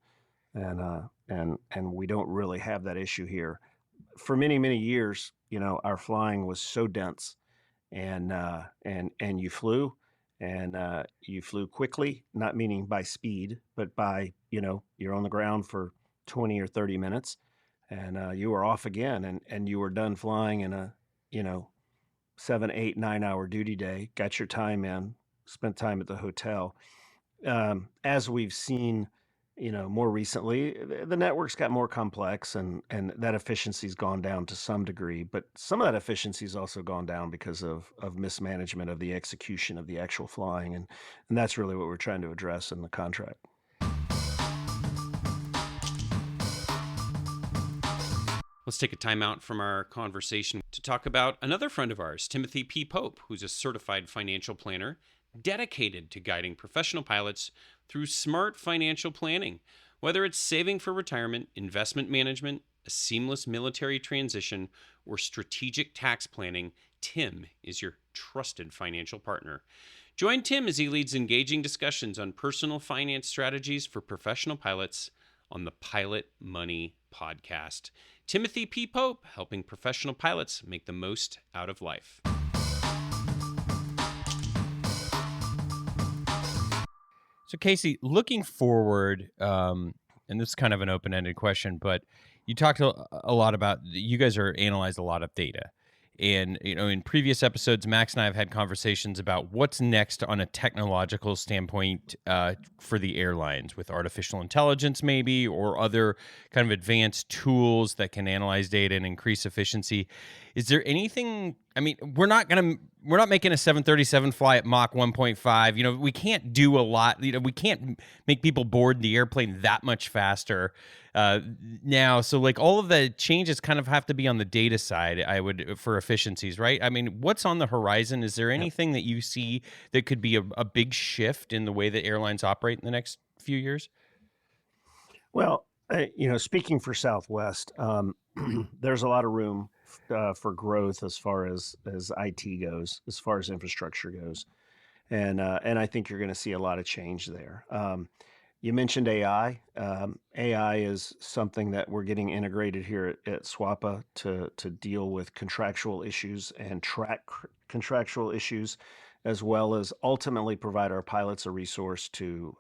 and we don't really have that issue here. For many, many years, our flying was so dense, and you flew quickly, not meaning by speed, but by, you're on the ground for 20 or 30 minutes, and you were off again, and you were done flying in a, 7, 8, 9 hour duty day, got your time in, spent time at the hotel. As we've seen, more recently, the networks got more complex, and that efficiency's gone down to some degree. But some of that efficiency's also gone down because of mismanagement of the execution of the actual flying, and that's really what we're trying to address in the contract. Let's take a time out from our conversation to talk about another friend of ours, Timothy P. Pope, who's a certified financial planner dedicated to guiding professional pilots through smart financial planning. Whether it's saving for retirement, investment management, a seamless military transition, or strategic tax planning, Tim is your trusted financial partner. Join Tim as he leads engaging discussions on personal finance strategies for professional pilots on the Pilot Money podcast. Timothy P. Pope, helping professional pilots make the most out of life. So, Casey, looking forward, and this is kind of an open-ended question, but you talked a lot about, you guys analyze a lot of data. And, in previous episodes, Max and I have had conversations about what's next on a technological standpoint for the airlines with artificial intelligence maybe, or other kind of advanced tools that can analyze data and increase efficiency. Is there anything, we're not making a 737 fly at Mach 1.5. We can't do a lot. We can't make people board the airplane that much faster now. So like all of the changes kind of have to be on the data side, for efficiencies, right? What's on the horizon? Is there anything that you see that could be a big shift in the way that airlines operate in the next few years? Well, speaking for Southwest, there's a lot of room for growth as far as IT goes, as far as infrastructure goes, and I think you're going to see a lot of change there. You mentioned AI. AI is something that we're getting integrated here at SWAPA to deal with contractual issues and track contractual issues, as well as ultimately provide our pilots a resource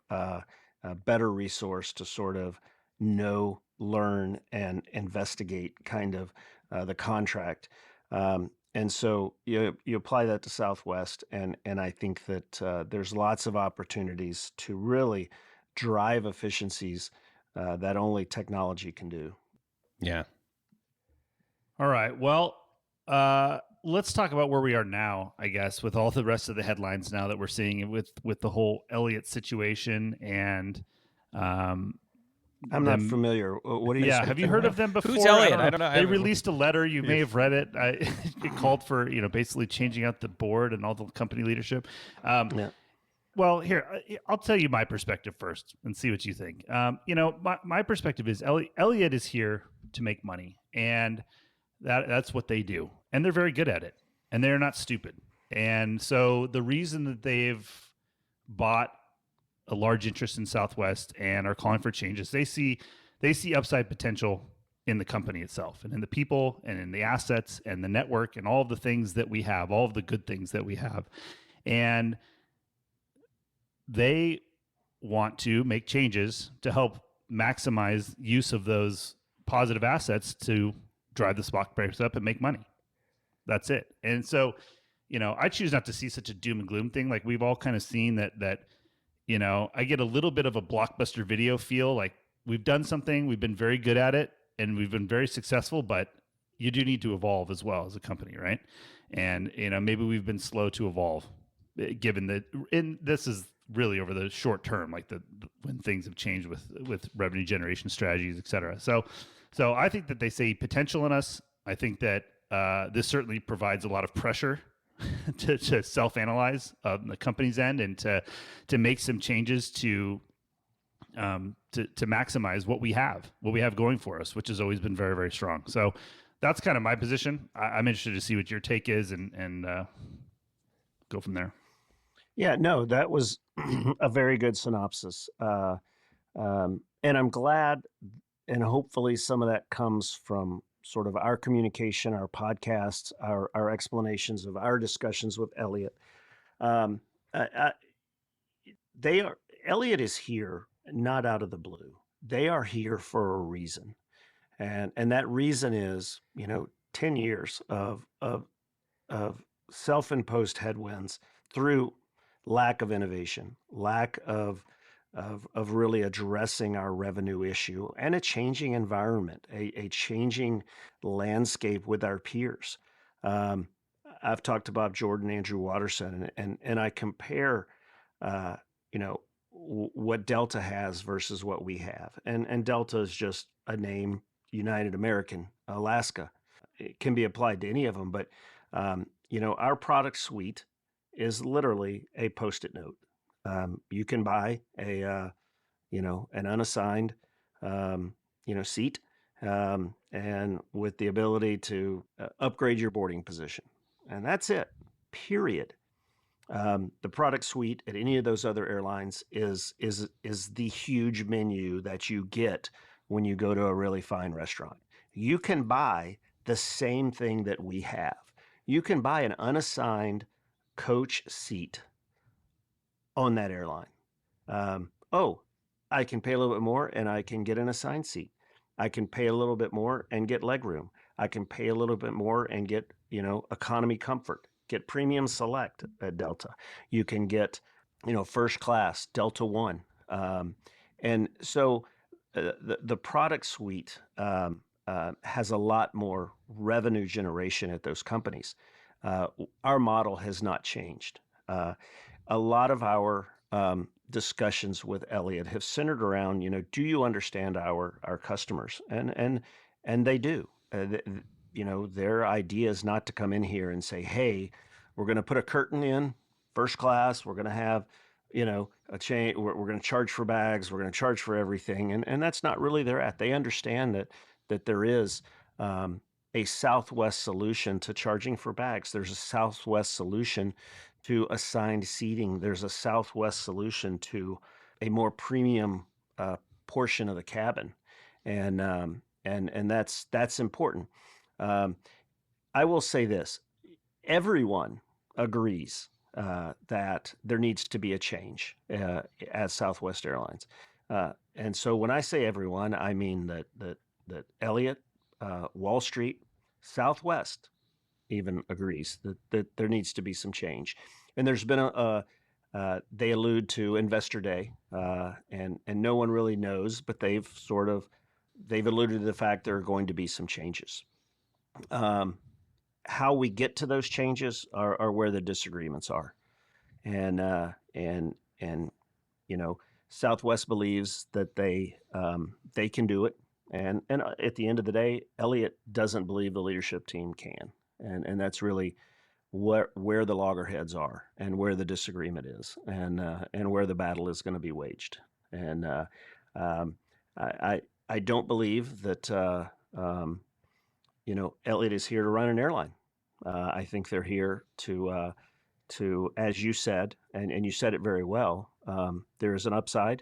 a better resource to sort of know, learn, and investigate kind of the contract. And so you apply that to Southwest, and I think that there's lots of opportunities to really drive efficiencies that only technology can do. Yeah. All right. Well, let's talk about where we are now, I guess, with all the rest of the headlines now that we're seeing with the whole Elliott situation. And I'm not familiar. What are you? Yeah, have you heard of them before? Who's Elliott? I don't know. They released a letter. You may have read it. It called for basically changing out the board and all the company leadership. Yeah. Well, here, I'll tell you my perspective first and see what you think. My perspective is Elliott is here to make money, and that's what they do. And they're very good at it, and they're not stupid. And so the reason that they've bought a large interest in Southwest and are calling for changes, they see upside potential in the company itself and in the people and in the assets and the network and all of the things that we have, all of the good things that we have. And they want to make changes to help maximize use of those positive assets to drive the stock price up and make money. That's it. And so, I choose not to see such a doom and gloom thing. Like we've all kind of seen that, I get a little bit of a Blockbuster Video feel. Like we've done something, we've been very good at it, and we've been very successful, but you do need to evolve as well as a company, right? And, maybe we've been slow to evolve given that, and this is really over the short term, like when things have changed with revenue generation strategies, et cetera. So I think that they see potential in us. I think that this certainly provides a lot of pressure to self-analyze the company's end and to make some changes to maximize what we have going for us, which has always been very, very strong. So that's kind of my position. I'm interested to see what your take is and go from there. Yeah, no, that was a very good synopsis. And I'm glad, and hopefully some of that comes from sort of our communication, our podcasts, our explanations of our discussions with Elliot. Elliot is here not out of the blue. They are here for a reason. And that reason is, 10 years of self-imposed headwinds through lack of innovation, lack of really addressing our revenue issue, and a changing environment, a changing landscape with our peers. I've talked to Bob Jordan, Andrew Watterson, and I compare, what Delta has versus what we have. And Delta is just a name, United American, Alaska. It can be applied to any of them, but, our product suite is literally a Post-it note. You can buy an unassigned, seat, and with the ability to upgrade your boarding position. And that's it, period. The product suite at any of those other airlines is the huge menu that you get when you go to a really fine restaurant. You can buy the same thing that we have. You can buy an unassigned coach seat on that airline. I can pay a little bit more and I can get an assigned seat. I can pay a little bit more and get legroom. I can pay a little bit more and get, economy comfort, get premium select at Delta. You can get, first class, Delta One. And so the product suite has a lot more revenue generation at those companies. Our model has not changed. A lot of our discussions with Elliot have centered around, do you understand our customers? And they do. Their idea is not to come in here and say, hey, we're going to put a curtain in first class. We're going to have, a chain. We're going to charge for bags. We're going to charge for everything. And that's not really their at. They understand that there is a Southwest solution to charging for bags. There's a Southwest solution to assigned seating. There's a Southwest solution to a more premium portion of the cabin, and that's important. I will say this: everyone agrees that there needs to be a change at Southwest Airlines, and so when I say everyone, I mean that Elliot, Wall Street, Southwest even agrees that there needs to be some change. And there's been they allude to Investor Day, and no one really knows, but they've alluded to the fact there are going to be some changes. How we get to those changes are where the disagreements are. And Southwest believes that they can do it. And at the end of the day, Elliot doesn't believe the leadership team can. And that's really where the loggerheads are and where the disagreement is and where the battle is going to be waged. And I don't believe that Elliot is here to run an airline. I think they're here to as you said, and you said it very well, there is an upside.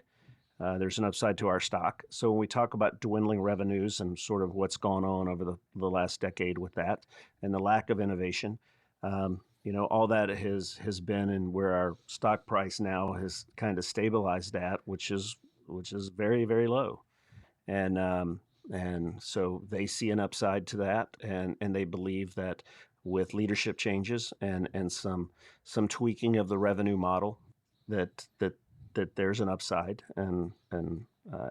There's an upside to our stock. So when we talk about dwindling revenues and sort of what's gone on over the last decade with that and the lack of innovation, all that has been and where our stock price now has kind of stabilized at, which is very, very low. And so they see an upside to that, and they believe that with leadership changes and some tweaking of the revenue model, that there's an upside, and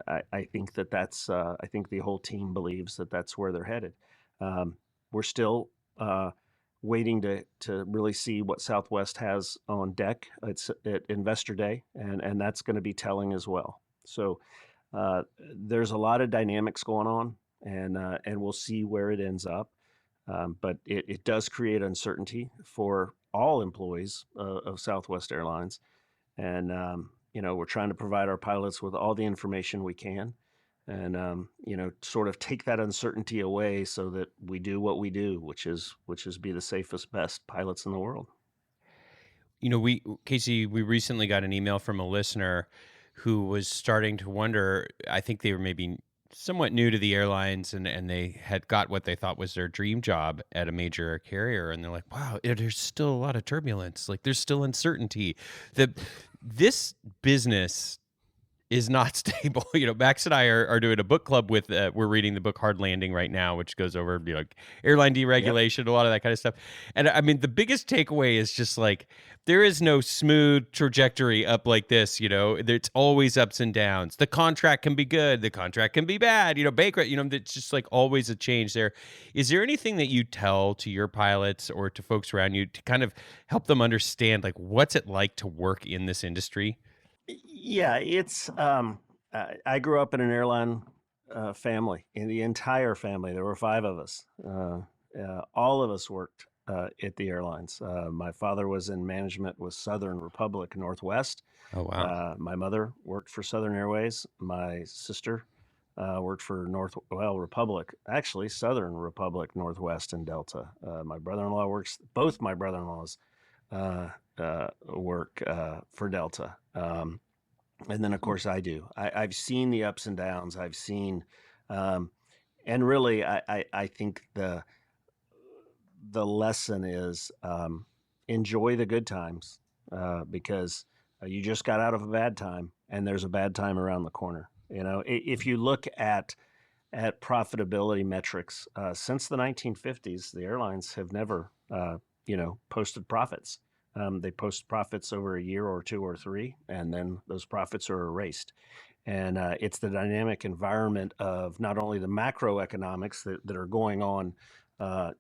I think that's I think the whole team believes that that's where they're headed. We're still waiting to really see what Southwest has on deck. It's at Investor Day, and that's going to be telling as well. So there's a lot of dynamics going on, and we'll see where it ends up. But it does create uncertainty for all employees of Southwest Airlines. And, we're trying to provide our pilots with all the information we can and, sort of take that uncertainty away so that we do what we do, which is be the safest, best pilots in the world. Casey, we recently got an email from a listener who was starting to wonder. I think they were maybe somewhat new to the airlines and they had got what they thought was their dream job at a major carrier. And they're like, wow, there's still a lot of turbulence. Like there's still uncertainty. This business is not stable. Max and I are doing a book club with, we're reading the book Hard Landing right now, which goes over, airline deregulation, a lot of that kind of stuff. And I mean, the biggest takeaway is just like, there is no smooth trajectory up like this, it's always ups and downs. The contract can be good. The contract can be bad, bankrupt, it's just like always a change there. Is there anything that you tell to your pilots or to folks around you to kind of help them understand, like, what's it like to work in this industry? Yeah, it's. I grew up in an airline family. In the entire family, there were 5 of us. All of us worked at the airlines. My father was in management with Southern Republic Northwest. Oh wow! My mother worked for Southern Airways. My sister worked for Republic, actually Southern Republic Northwest and Delta. My brother-in-law works. Both my brother-in-laws work for Delta. And then, of course, I do. I've seen the ups and downs. I've seen, and really, I think the lesson is enjoy the good times because you just got out of a bad time, and there's a bad time around the corner. If you look at profitability metrics since the 1950s, the airlines have never, posted profits. They post profits over a year or 2 or 3, and then those profits are erased. And it's the dynamic environment of not only the macroeconomics that are going on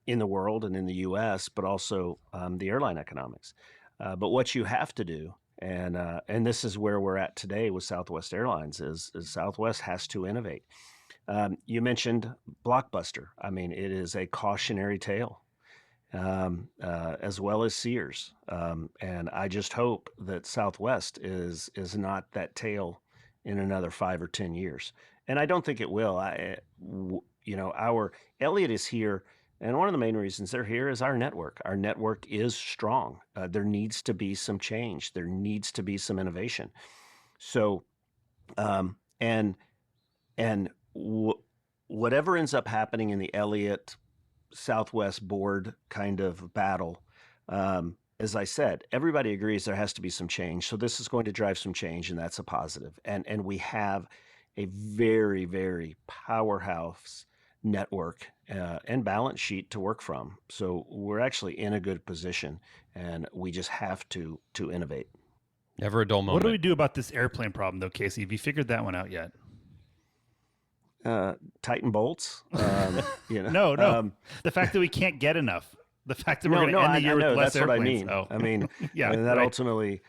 in the world and in the U.S., but also the airline economics. But what you have to do, and this is where we're at today with Southwest Airlines, is Southwest has to innovate. You mentioned Blockbuster. I mean, it is a cautionary tale. As well as Sears. And I just hope that Southwest is not that tail in another 5 or 10 years. And I don't think it will. Our Elliott is here. And one of the main reasons they're here is our network. Our network is strong. There needs to be some change. There needs to be some innovation. So, whatever ends up happening in the Elliott Southwest board kind of battle, as I said, everybody agrees there has to be some change. So this is going to drive some change, and that's a positive. And we have a very, very powerhouse network and balance sheet to work from. So we're actually in a good position, and we just have to innovate. Never a dull moment. What do we do about this airplane problem, though, Casey? Have you figured that one out yet? Tighten bolts. No. The fact that we can't get enough. The fact that we're going to end the year with less that's airplanes. What I mean. Yeah, and that right. ultimately,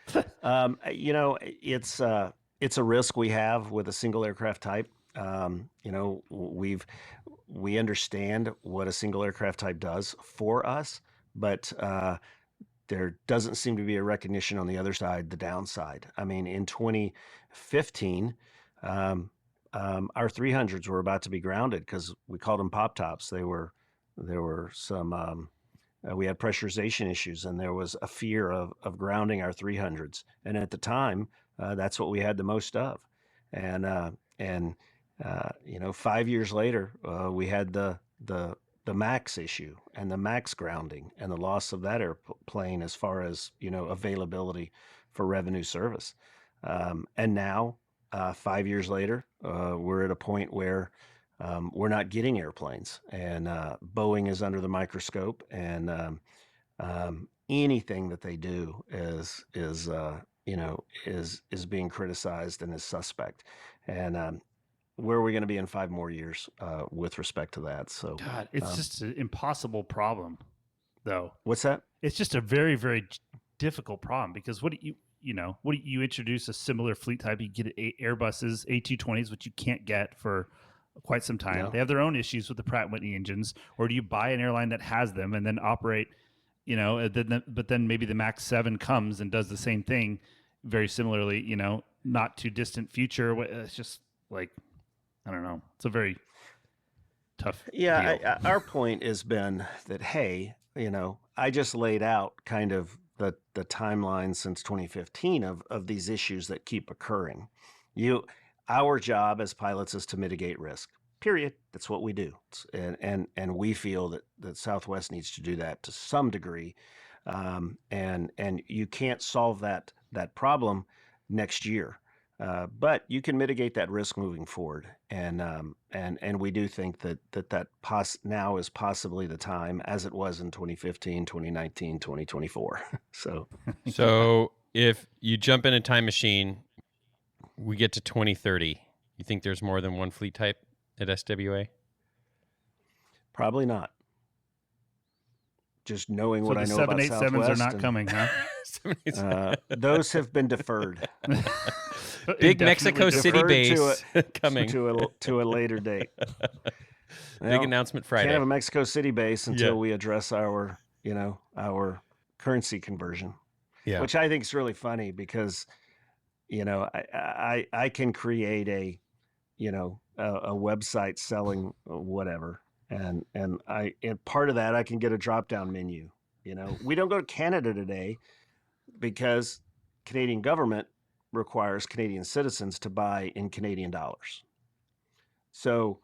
it's a risk we have with a single aircraft type. We understand what a single aircraft type does for us, but there doesn't seem to be a recognition on the other side, the downside. I mean, in 2015. Our 300s were about to be grounded because we called them pop tops. There were some, we had pressurization issues, and there was a fear of grounding our 300s. And at the time, that's what we had the most of. And 5 years later, we had the MAX issue and the MAX grounding and the loss of that airplane as far as, availability for revenue service. And now, 5 years later, we're at a point where we're not getting airplanes, and Boeing is under the microscope, and anything that they do is being criticized and is suspect. And where are we going to be in 5 more years with respect to that? So, God, it's just an impossible problem, though. What's that? It's just a very, very difficult problem because what do you introduce a similar fleet type? You get Airbuses, A220s, which you can't get for quite some time. No. They have their own issues with the Pratt & Whitney engines, or do you buy an airline that has them and then operate, but then maybe the MAX 7 comes and does the same thing very similarly, not too distant future. It's just like, I don't know. It's a very tough deal. Our point has been that, hey, I just laid out kind of the timeline since 2015 of these issues that keep occurring. Our job as pilots is to mitigate risk. Period. That's what we do, and we feel that Southwest needs to do that to some degree, and you can't solve that problem next year, but you can mitigate that risk moving forward, and we do think that now is possibly the time, as it was in 2015, 2019, 2024. So if you jump in a time machine, we get to 2030. You think there's more than one fleet type at SWA? Probably not. Just knowing what I know the about 787s Southwest, are not coming, huh? Those have been deferred. Big Mexico City base coming to a later date. Big announcement Friday. Can't have a Mexico City base until we address our currency conversion. Yeah. Which I think is really funny because, I can create a website selling whatever, and part of that I can get a drop down menu. We don't go to Canada today because Canadian government requires Canadian citizens to buy in Canadian dollars. So,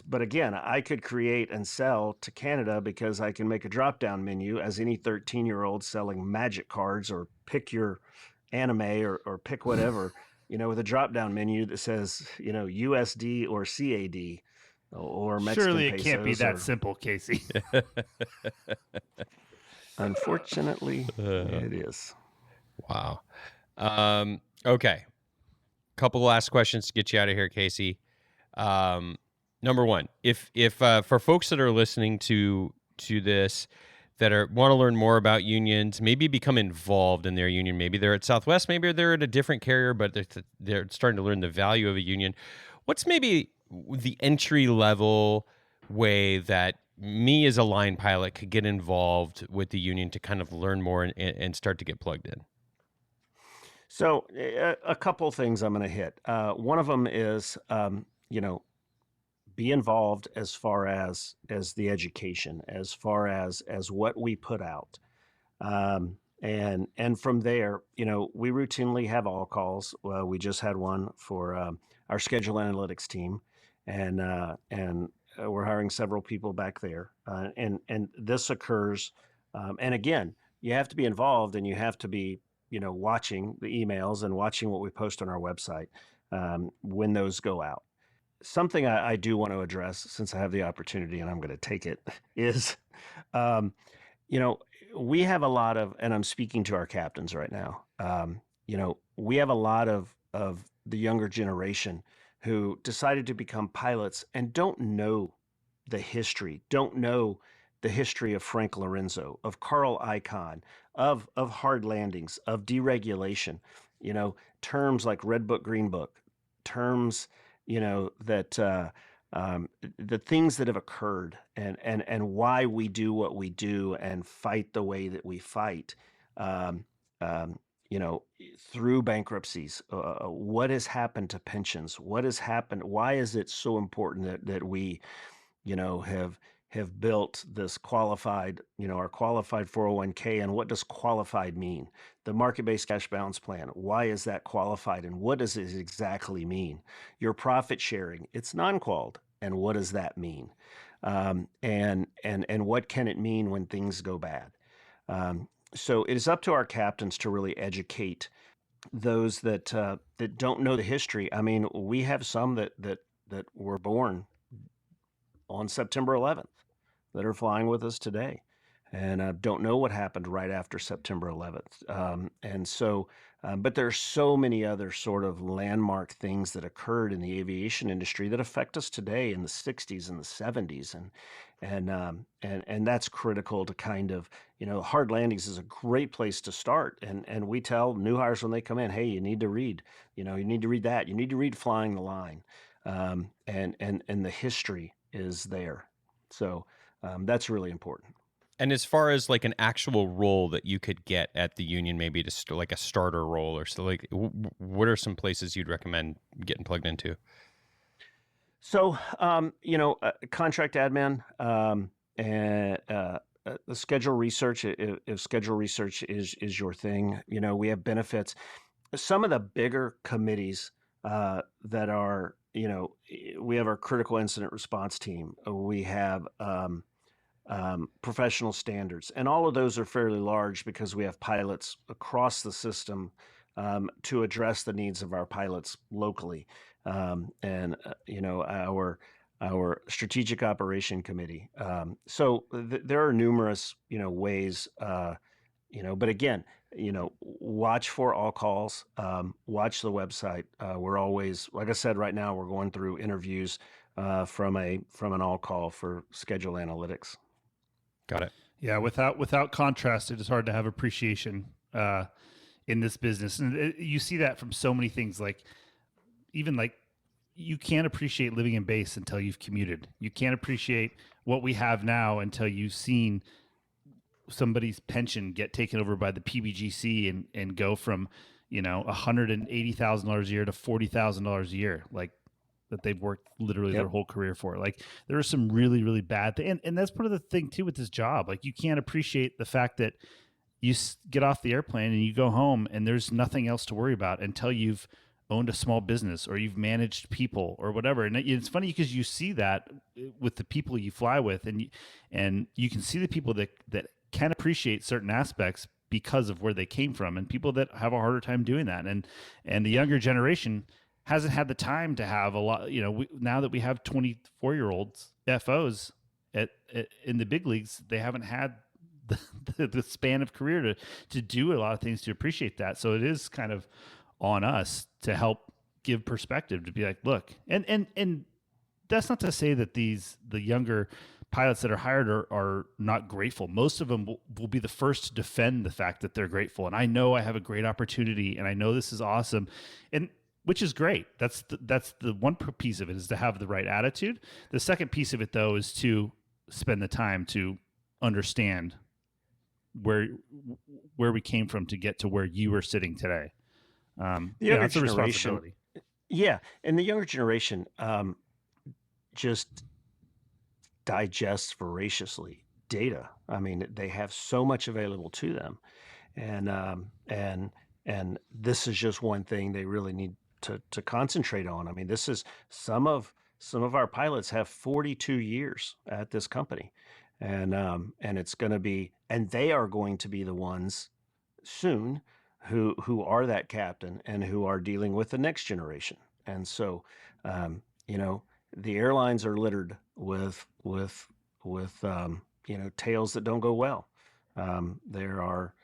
but again, I could create and sell to Canada because I can make a drop down menu as any 13-year-old selling magic cards or pick your anime or pick whatever, with a drop down menu that says, USD or CAD or Mexican Surely it pesos. can't be that simple, Casey. Unfortunately, it is. Wow. Okay. Couple last questions to get you out of here, Casey. Number one, if for folks that are listening to this that want to learn more about unions, maybe become involved in their union, maybe they're at Southwest, maybe they're at a different carrier, but they're starting to learn the value of a union. What's maybe the entry level way that me as a line pilot could get involved with the union to kind of learn more and start to get plugged in? So a couple things I'm going to hit. One of them is, be involved as far as the education, as far as what we put out. And from there, we routinely have all calls. We just had one for our schedule analytics team, and we're hiring several people back there. And this occurs, and again, you have to be involved and you have to be, watching the emails and watching what we post on our website when those go out. Something I do want to address, since I have the opportunity and I'm going to take it, is, we have a lot of, and I'm speaking to our captains right now, we have a lot of the younger generation who decided to become pilots and don't know the history of Frank Lorenzo, of Carl Icahn, of hard landings, of deregulation, terms like Red Book, Green Book, terms, that the things that have occurred and why we do what we do and fight the way that we fight, through bankruptcies, what has happened to pensions, what has happened, why is it so important that we, have built this qualified, our qualified 401k, and what does qualified mean? The market-based cash balance plan, why is that qualified, and what does it exactly mean? Your profit sharing, it's non-qualified, and what does that mean? And what can it mean when things go bad? So it is up to our captains to really educate those that don't know the history. I mean, we have some that were born on September 11th that are flying with us today and don't know what happened right after September 11th. And so, but there are so many other sort of landmark things that occurred in the aviation industry that affect us today in the 60s and the 70s. And that's critical to kind of, hard landings is a great place to start. And we tell new hires when they come in, hey, you need to read, you need to read that. You need to read Flying the Line. and the history is there. So that's really important. And as far as like an actual role that you could get at the union, maybe just like a starter role or so, like what are some places you'd recommend getting plugged into? So, contract admin, and the schedule research. If schedule research is your thing, we have benefits. Some of the bigger committees that are, we have our critical incident response team. We have professional standards, and all of those are fairly large because we have pilots across the system to address the needs of our pilots locally. Our strategic operation committee. There are numerous, ways, but again, watch for all calls, watch the website. We're always, like I said, right now we're going through interviews from an all call for schedule analytics. Got it. Yeah, without contrast, it is hard to have appreciation in this business, and you see that from so many things. Even you can't appreciate living in base until you've commuted. You can't appreciate what we have now until you've seen somebody's pension get taken over by the PBGC and go from $180,000 a year to $40,000 a year, like that they've worked literally their whole career for. Like there are some really, really bad things. And that's part of the thing too with this job. Like you can't appreciate the fact that you get off the airplane and you go home and there's nothing else to worry about until you've owned a small business or you've managed people or whatever. And it's funny because you see that with the people you fly with, and you can see the people that can appreciate certain aspects because of where they came from, and people that have a harder time doing that. And the younger generation hasn't had the time to have a lot, now that we have 24-year-olds FOs in the big leagues, they haven't had the span of career to do a lot of things to appreciate that. So it is kind of on us to help give perspective, to be like, look, and that's not to say that the younger pilots that are hired are not grateful. Most of them will be the first to defend the fact that they're grateful. And I know I have a great opportunity and I know this is awesome. And which is great. That's the one piece of it, is to have the right attitude. The second piece of it though is to spend the time to understand where we came from to get to where you are sitting today. The younger it's a generation, responsibility. yeah, and the younger generation just digests voraciously data. I mean, they have so much available to them, and this is just one thing they really need to concentrate on. I mean, this is some of our pilots have 42 years at this company, and it's going to be, and they are going to be the ones soon who are that captain and who are dealing with the next generation. And so, the airlines are littered with tales that don't go well. There are,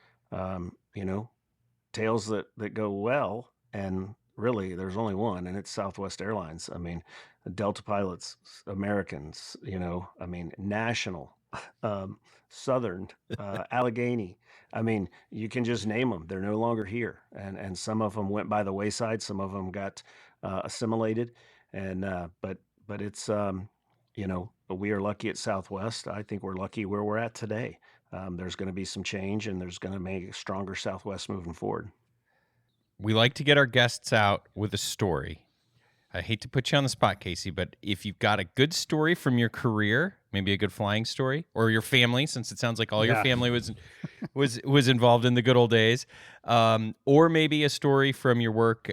tales that go well, and really there's only one, and it's Southwest Airlines. I mean, Delta pilots, Americans, National, Southern, Allegheny. I mean, you can just name them. They're no longer here, and some of them went by the wayside. Some of them got assimilated, and but it's we are lucky at Southwest. I think we're lucky where we're at today. There's going to be some change, and there's going to make a stronger Southwest moving forward. We like to get our guests out with a story. I hate to put you on the spot, Casey, but if you've got a good story from your career, maybe a good flying story, or your family, since it sounds like all your family was involved in the good old days, or maybe a story from your work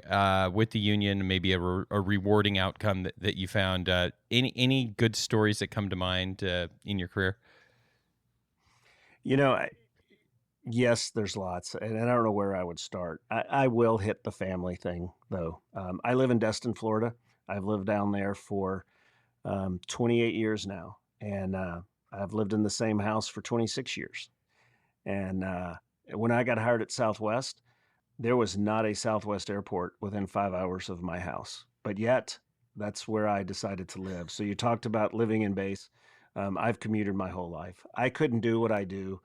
with the union, maybe a rewarding outcome that you found. Any good stories that come to mind in your career? Yes, there's lots, and I don't know where I would start. I will hit the family thing, though. I live in Destin, Florida. I've lived down there for 28 years now, and I've lived in the same house for 26 years. And when I got hired at Southwest, there was not a Southwest airport within 5 hours of my house, but yet that's where I decided to live. So you talked about living in base. I've commuted my whole life. I couldn't do what I do,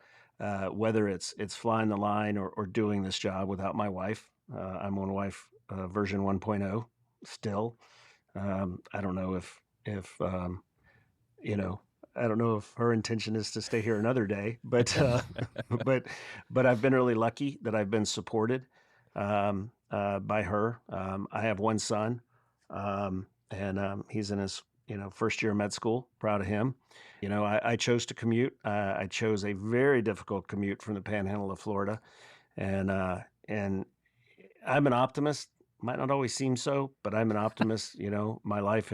whether it's flying the line or doing this job, without my wife. I'm on wife version 1.0 still. I don't know if you know, I don't know if her intention is to stay here another day, but but I've been really lucky that I've been supported by her. I have one son, and he's in his first year of med school. Proud of him. I chose to commute. I chose a very difficult commute from the Panhandle of Florida, and I'm an optimist. Might not always seem so, but I'm an optimist. My life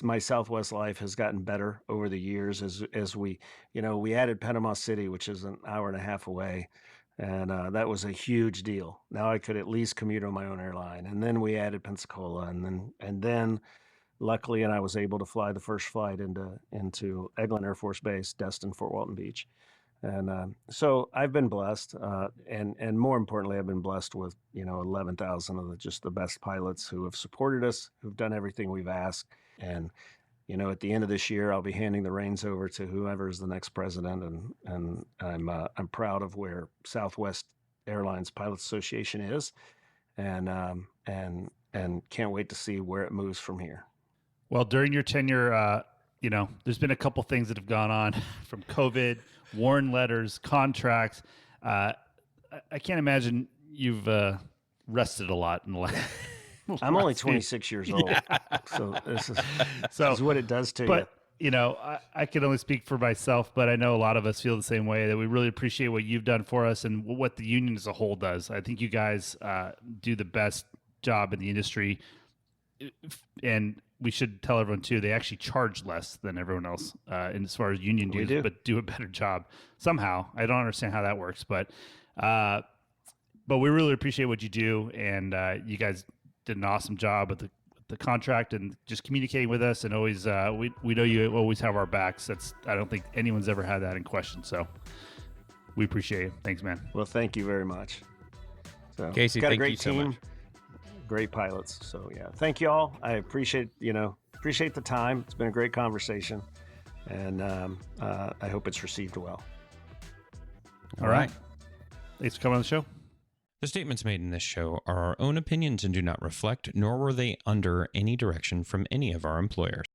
my Southwest life has gotten better over the years as we added Panama City, which is an hour and a half away. And that was a huge deal. Now I could at least commute on my own airline. And then we added Pensacola, and then luckily, and I was able to fly the first flight into Eglin Air Force Base, Destin, Fort Walton Beach. And so I've been blessed, and more importantly, I've been blessed with 11,000 of just the best pilots who have supported us, who've done everything we've asked. And at the end of this year, I'll be handing the reins over to whoever is the next president, and I'm proud of where Southwest Airlines Pilots Association is, and can't wait to see where it moves from here. Well, during your tenure, there's been a couple things that have gone on from COVID, warn letters, contracts. I can't imagine you've rested a lot in the last. I'm only 26 years old, so this is what it does to you. But I can only speak for myself, but I know a lot of us feel the same way, that we really appreciate what you've done for us and what the union as a whole does. I think you guys do the best job in the industry, and we should tell everyone too, they actually charge less than everyone else in as far as union dues, but do a better job somehow. I don't understand how that works, but we really appreciate what you do, and you guys did an awesome job with the contract and just communicating with us, and always we know you always have our backs. I don't think anyone's ever had that in question, so we appreciate it. Thanks, man. Well, thank you very much. So, Casey, got thank a great you so team, much. great pilots. So yeah, thank you all. I appreciate the time. It's been a great conversation, and I hope it's received well. All right. Thanks for coming on the show. The statements made in this show are our own opinions and do not reflect, nor were they under any direction from any of our employers.